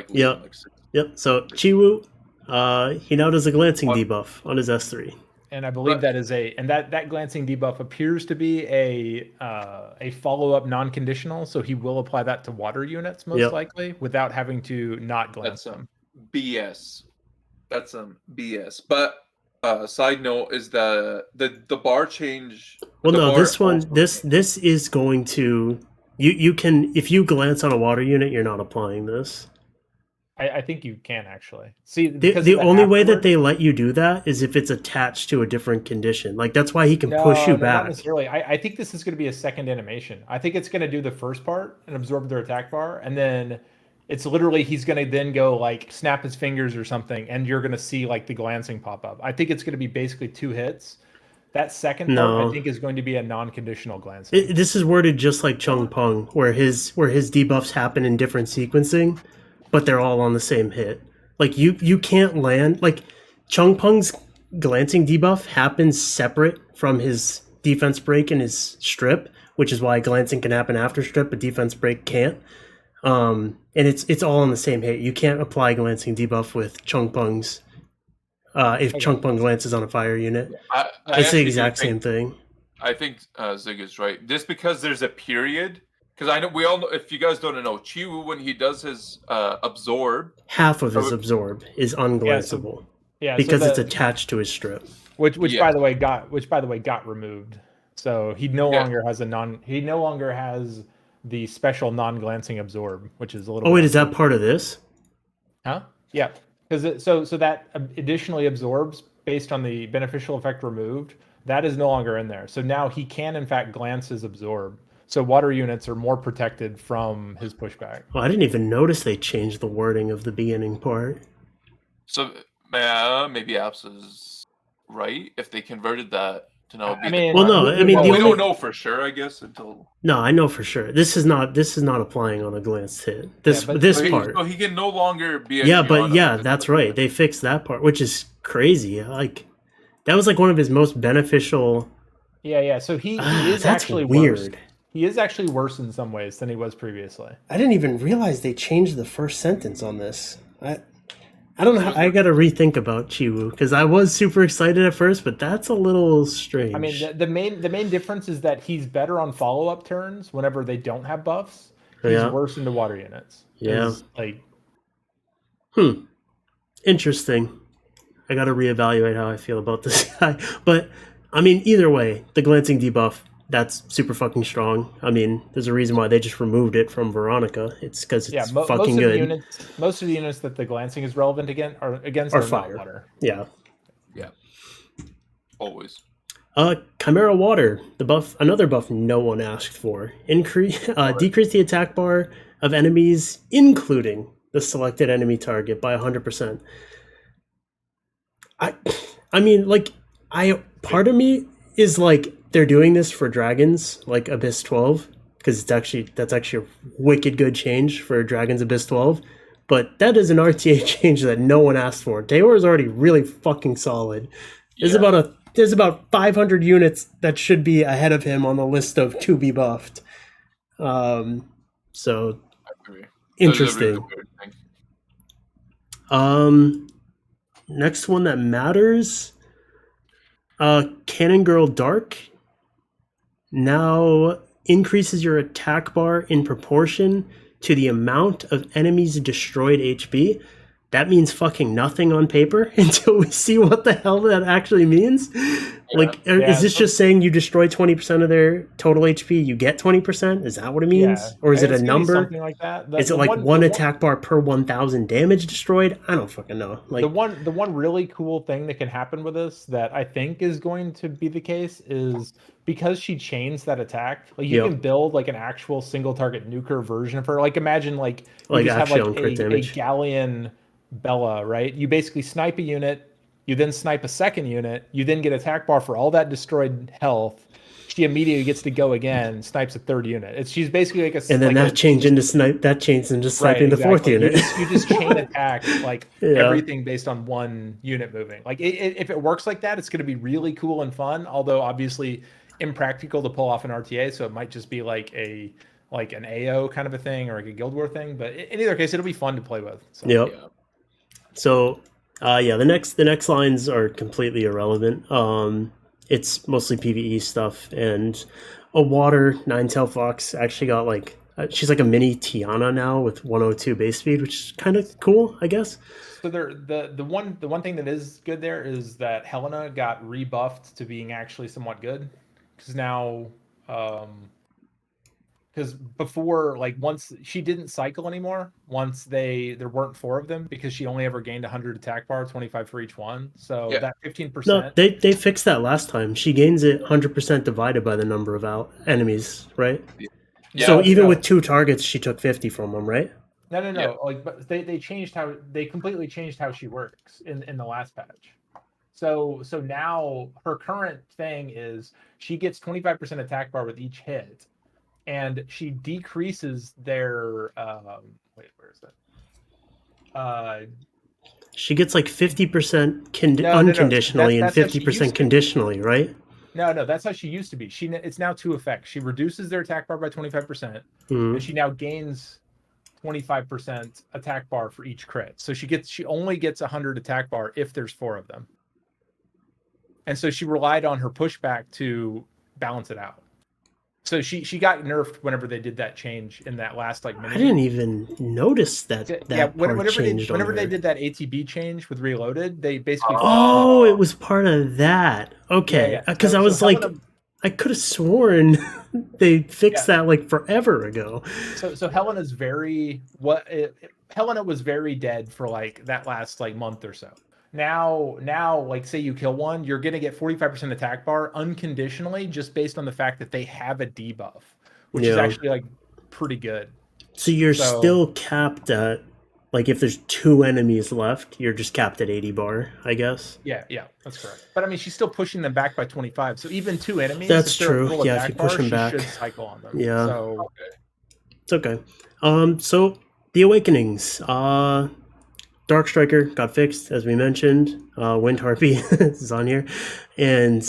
Speaker 1: So Chiwu, he now does a glancing debuff on his S3.
Speaker 2: And I believe that is that glancing debuff appears to be a follow-up non-conditional, so he will apply that to water units most likely without having to not glance them.
Speaker 3: BS. That's some BS. But side note is the bar change.
Speaker 1: Well, no, this is going to you can, if you glance on a water unit, you're not applying this.
Speaker 2: I think you can actually see
Speaker 1: the only way that they let you do that is if it's attached to a different condition. Like, that's why he can push you back.
Speaker 2: Not necessarily. I think this is going to be a second animation. I think it's going to do the first part and absorb their attack bar, and then it's literally he's going to then go like snap his fingers or something, and you're going to see like the glancing pop up. I think it's going to be basically 2 hits. That second part, I think, is going to be a non-conditional glancing.
Speaker 1: This is worded just like Chung Peng, where his debuffs happen in different sequencing, but they're all on the same hit. Like, you can't land... Like, Chung Peng's glancing debuff happens separate from his defense break and his strip, which is why glancing can happen after strip, but defense break can't. And it's all on the same hit. You can't apply glancing debuff with Chung Peng's... if Chung Peng glances on a fire unit. It's the exact same thing.
Speaker 3: I think Zig is right. Just because there's a period... because I know we all know. If you guys don't know, Chiwu, when he does his absorb,
Speaker 1: half of his absorb is unglanceable. Because it's attached to his strip.
Speaker 2: Which by the way got removed. So he no longer has the special non-glancing absorb, which is a little.
Speaker 1: Oh wait, is that part of this?
Speaker 2: Huh? Yeah, because so that additionally absorbs based on the beneficial effect removed. That is no longer in there. So now he can in fact glance his absorb. So water units are more protected from his pushback.
Speaker 1: Well, I didn't even notice they changed the wording of the beginning part.
Speaker 3: So maybe Apze is right if they converted that to now.
Speaker 2: I mean,
Speaker 3: we
Speaker 1: don't
Speaker 3: know for sure, I guess, until.
Speaker 1: No, I know for sure. This is not applying on a glanced hit. This part.
Speaker 3: So he can no longer be.
Speaker 1: That's right. They fixed that part, which is crazy. Like that was like one of his most beneficial.
Speaker 2: Yeah. So he is actually
Speaker 1: weird.
Speaker 2: Worse. He is actually worse in some ways than he was previously.
Speaker 1: I didn't even realize they changed the first sentence on this. I don't know. I got to rethink about Chiwu because I was super excited at first, but that's a little strange.
Speaker 2: I mean, the main difference is that he's better on follow-up turns whenever they don't have buffs. He's worse into water units.
Speaker 1: Yeah. Interesting. I got to reevaluate how I feel about this guy. But I mean, either way, the glancing debuff, that's super fucking strong. I mean, there's a reason why they just removed it from Veronica. It's because it's fucking good.
Speaker 2: Most of the units that the glancing is relevant against are
Speaker 1: fire.
Speaker 2: Water.
Speaker 1: Yeah.
Speaker 3: Always.
Speaker 1: Chimera Water, the buff, another buff no one asked for. Decrease the attack bar of enemies, including the selected enemy target, by 100%. I mean, like, part of me is like, they're doing this for dragons like Abyss 12 because that's actually a wicked good change for Dragons Abyss 12, but that is an RTA change that no one asked for. Taor is already really fucking solid. There's about 500 units that should be ahead of him on the list of to be buffed. So interesting. Next one that matters. Cannon Girl Dark now increases your attack bar in proportion to the amount of enemies destroyed HP. That means fucking nothing on paper until we see what the hell that actually means. Is this just saying you destroy 20% of their total HP, you get 20%? Is that what it means? Yeah. Or is it a number?
Speaker 2: Something like that.
Speaker 1: Is it like one attack bar per 1,000 damage destroyed? I don't fucking know. Like
Speaker 2: the one really cool thing that can happen with this that I think is going to be the case is because she chains that attack, like you can build like an actual single target nuker version of her. Like imagine like you just have like a galleon Bella, right? You basically snipe a unit, you then snipe a second unit, you then get attack bar for all that destroyed health. She immediately gets to go again, snipes a third unit. She's basically like
Speaker 1: that changes into sniping the fourth unit.
Speaker 2: You just chain attack like everything based on one unit moving. Like if it works like that, it's going to be really cool and fun. Although obviously impractical to pull off an RTA, so it might just be like an AO kind of a thing or like a Guild War thing. But in either case, it'll be fun to play with. So,
Speaker 1: So, the next lines are completely irrelevant. It's mostly PvE stuff, and a water 9-tail fox actually got she's like a mini Tiana now with 102 base speed, which is kind of cool, I guess.
Speaker 2: So the one thing that is good there is that Helena got rebuffed to being actually somewhat good, because now. Because before, once she didn't cycle anymore, once there weren't 4 of them, because she only ever gained 100 attack bar, 25 for each one. So that 15%.
Speaker 1: No, they fixed that last time. She gains it 100% divided by the number of enemies, right? Yeah, so even with 2 targets, she took 50 from them, right?
Speaker 2: No. Yeah. But they completely changed how she works in the last patch. So now her current thing is she gets 25% attack bar with each hit. And she decreases their where is that?
Speaker 1: She gets 50% unconditionally and 50% conditionally, right?
Speaker 2: No, that's how she used to be. It's now 2 effects. She reduces their attack bar by 25%, and she now gains 25% attack bar for each crit. So she only gets 100 attack bar if there's 4 of them. And so she relied on her pushback to balance it out. So she got nerfed whenever they did that change in that last like minute.
Speaker 1: I didn't even notice that.
Speaker 2: Whenever they did that ATB change with Reloaded, they basically.
Speaker 1: Oh, it was part of that. Okay, because I was like, I could have sworn they fixed that like forever ago.
Speaker 2: So Helena was very dead for like that last like month or so. Now, like say you kill one, you're gonna get 45% attack bar unconditionally, just based on the fact that they have a debuff, which is actually like pretty good.
Speaker 1: So you're still capped at, like, if there's 2 enemies left, you're just capped at 80 bar, I guess.
Speaker 2: Yeah, that's correct. But I mean, she's still pushing them back by 25. So even 2 enemies,
Speaker 1: that's true. Yeah, if you push them back,
Speaker 2: should cycle on them.
Speaker 1: Yeah,
Speaker 2: so
Speaker 1: it's okay. So the Awakenings. Dark Striker got fixed, as we mentioned. Wind Harpy is on here. And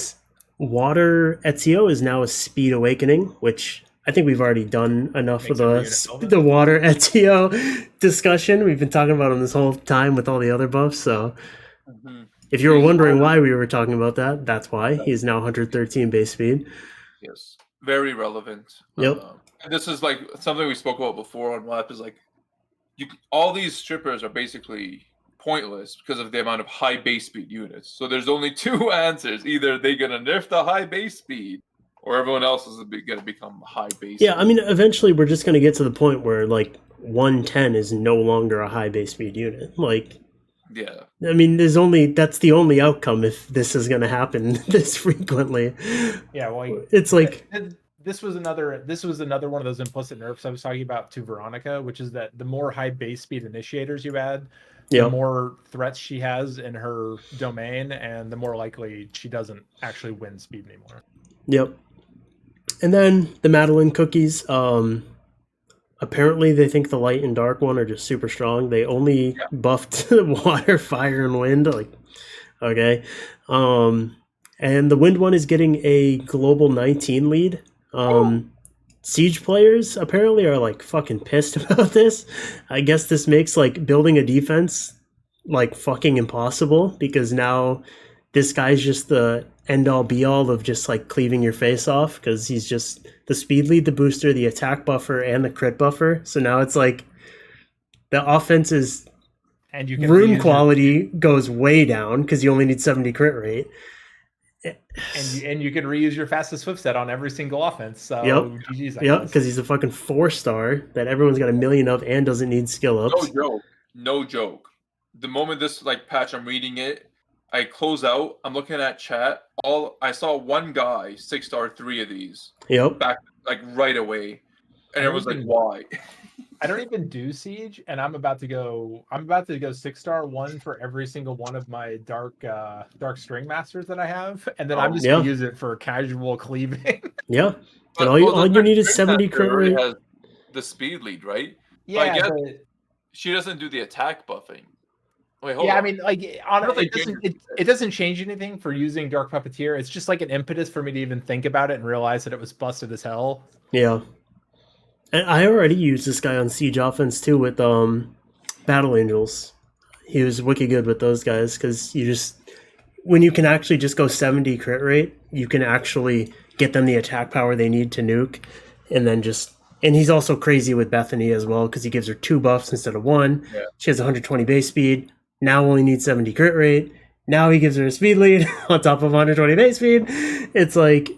Speaker 1: Water Ezio is now a Speed Awakening, which I think we've already done enough of the Water Ezio discussion. We've been talking about him this whole time with all the other buffs. So if you were wondering why we were talking about that, that's why. He's now 113 base speed.
Speaker 3: Yes, very relevant.
Speaker 1: Yep.
Speaker 3: And this is like something we spoke about before on WAP, is like, all these strippers are basically pointless because of the amount of high base speed units. So there's only 2 answers. Either they're going to nerf the high base speed, or everyone else is going to become high base speed.
Speaker 1: I mean, eventually we're just going to get to the point where, like, 110 is no longer a high base speed unit. Like,
Speaker 3: yeah.
Speaker 1: I mean, that's the only outcome if this is going to happen this frequently.
Speaker 2: Yeah, well,
Speaker 1: it's like...
Speaker 2: This was another one of those implicit nerfs I was talking about to Veronica, which is that the more high base speed initiators you add, the more threats she has in her domain, and the more likely she doesn't actually win speed anymore. Yep.
Speaker 1: And then the Madeline cookies. Apparently they think the light and dark one are just super strong. They only buffed water, fire, and wind. Like, okay. And the wind one is getting a global 19 lead. Siege players apparently are like fucking pissed about this. I guess this makes like building a defense like fucking impossible, because now this guy's just the end all be all of just like cleaving your face off, because he's just the speed lead, the booster, the attack buffer, and the crit buffer. So now it's like the offense's
Speaker 2: and you can
Speaker 1: rune quality goes way down because you only need 70 crit rate.
Speaker 2: And you can reuse your fastest swift set on every single offense. So
Speaker 1: because he's a fucking 4-star that everyone's got a million of and doesn't need skill ups.
Speaker 3: No joke. The moment this like patch, I'm reading it, I close out. I'm looking at chat. I saw one guy 6-star 3 of these.
Speaker 1: Yep.
Speaker 3: Back like right away, and it was like, why?
Speaker 2: I don't even do siege, and I'm about to go 6-star 1 for every single one of my dark string masters that I have, and then I'm just gonna use it for casual cleaving.
Speaker 1: Yeah, and all you need is 70 crit rate.
Speaker 3: Has the speed lead, right?
Speaker 2: Yeah,
Speaker 3: I guess she doesn't do the attack buffing. Wait, hold on.
Speaker 2: I mean, like, honestly, it doesn't change anything for using Dark Puppeteer. It's just like an impetus for me to even think about it and realize that it was busted as hell.
Speaker 1: Yeah. And I already used this guy on Siege offense too with Battle Angels. He was wicked good with those guys, because when you can actually just go 70 crit rate, you can actually get them the attack power they need to nuke, and he's also crazy with Bethany as well, because he gives her 2 buffs instead of 1. Yeah. She has 120 base speed. Now only needs 70 crit rate. Now he gives her a speed lead on top of 120 base speed. It's like,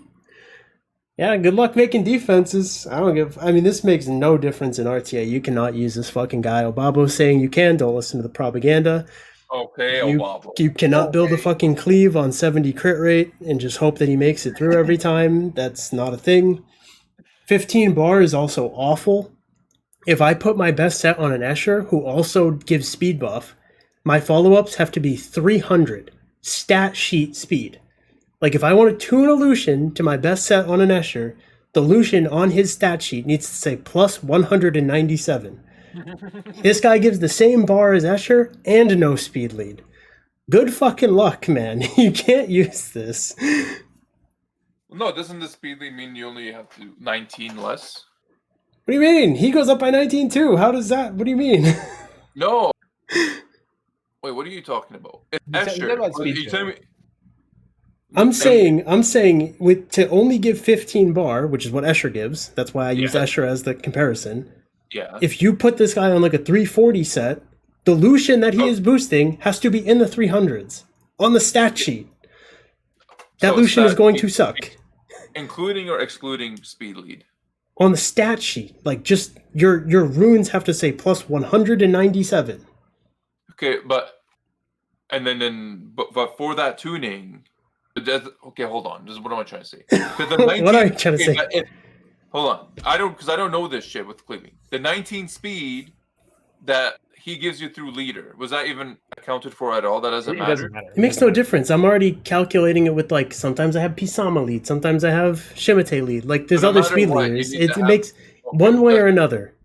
Speaker 1: yeah, good luck making defenses. I mean, this makes no difference in RTA. You cannot use this fucking guy. Obabo's saying you can. Don't listen to the propaganda.
Speaker 3: Okay, Obabo.
Speaker 1: You cannot build a fucking cleave on 70 crit rate and just hope that he makes it through every time. That's not a thing. 15 bar is also awful. If I put my best set on an Escher, who also gives speed buff, my follow-ups have to be 300 stat sheet speed. Like, if I want to tune a Lucian to my best set on an Escher, the Lucian on his stat sheet needs to say plus 197. This guy gives the same bar as Escher and no speed lead. Good fucking luck, man. You can't use this.
Speaker 3: No, doesn't the speed lead mean you only have to 19 less?
Speaker 1: What do you mean? He goes up by 19 too. How does that? What do you mean?
Speaker 3: No. Wait, what are you talking about? Escher. You telling me?
Speaker 1: I'm saying with to only give 15 bar, which is what Escher gives. That's why I use Escher as the comparison.
Speaker 3: Yeah.
Speaker 1: If you put this guy on like a 340 set, the Lucian that he is boosting has to be in the 300s on the stat sheet. That
Speaker 3: So
Speaker 1: Lucian is
Speaker 3: stat
Speaker 1: going
Speaker 3: sheet,
Speaker 1: to suck.
Speaker 3: Including or excluding speed lead?
Speaker 1: On the stat sheet, like just your runes have to say plus 197.
Speaker 3: Okay, but for that tuning, okay, hold on. This is what am I trying to say?
Speaker 1: What are you trying to say?
Speaker 3: Hold on. I don't know this shit with cleaving. The 19 speed that he gives you through leader, was that even accounted for at all? That doesn't matter.
Speaker 1: It makes no difference. I'm already calculating it with like sometimes I have Pisama lead, sometimes I have Shimate lead. Like there's other speed leaders. It makes one way or another.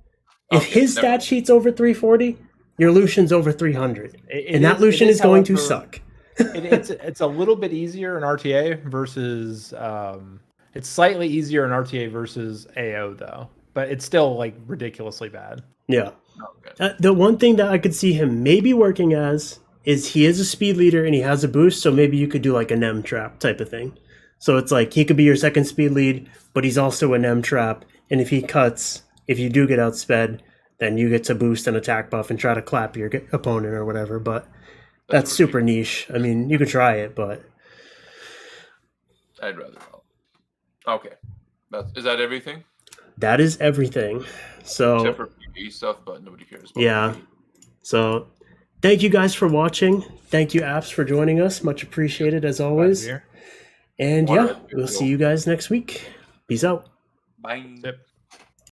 Speaker 1: If his stat sheet's over 340, your Lucian's over 300, and that Lucian is going to suck.
Speaker 2: It's a little bit easier in RTA versus it's slightly easier in RTA versus AO though, but it's still like ridiculously bad.
Speaker 1: Yeah. The one thing that I could see him maybe working as is he is a speed leader and he has a boost, so maybe you could do like a Nem trap type of thing. So it's like he could be your second speed lead, but he's also a Nem trap, and if he cuts, if you do get outsped, then you get to boost an attack buff and try to clap your opponent or whatever, but that's super niche. I mean, you could try it, but
Speaker 3: I'd rather not. Okay. Is that everything?
Speaker 1: That is everything. So
Speaker 3: except for PvE stuff, but nobody cares about PvE.
Speaker 1: So thank you guys for watching. Thank you, Apze, for joining us. Much appreciated as always. And we'll see you guys next week. Peace out.
Speaker 3: Bye.
Speaker 2: Yep.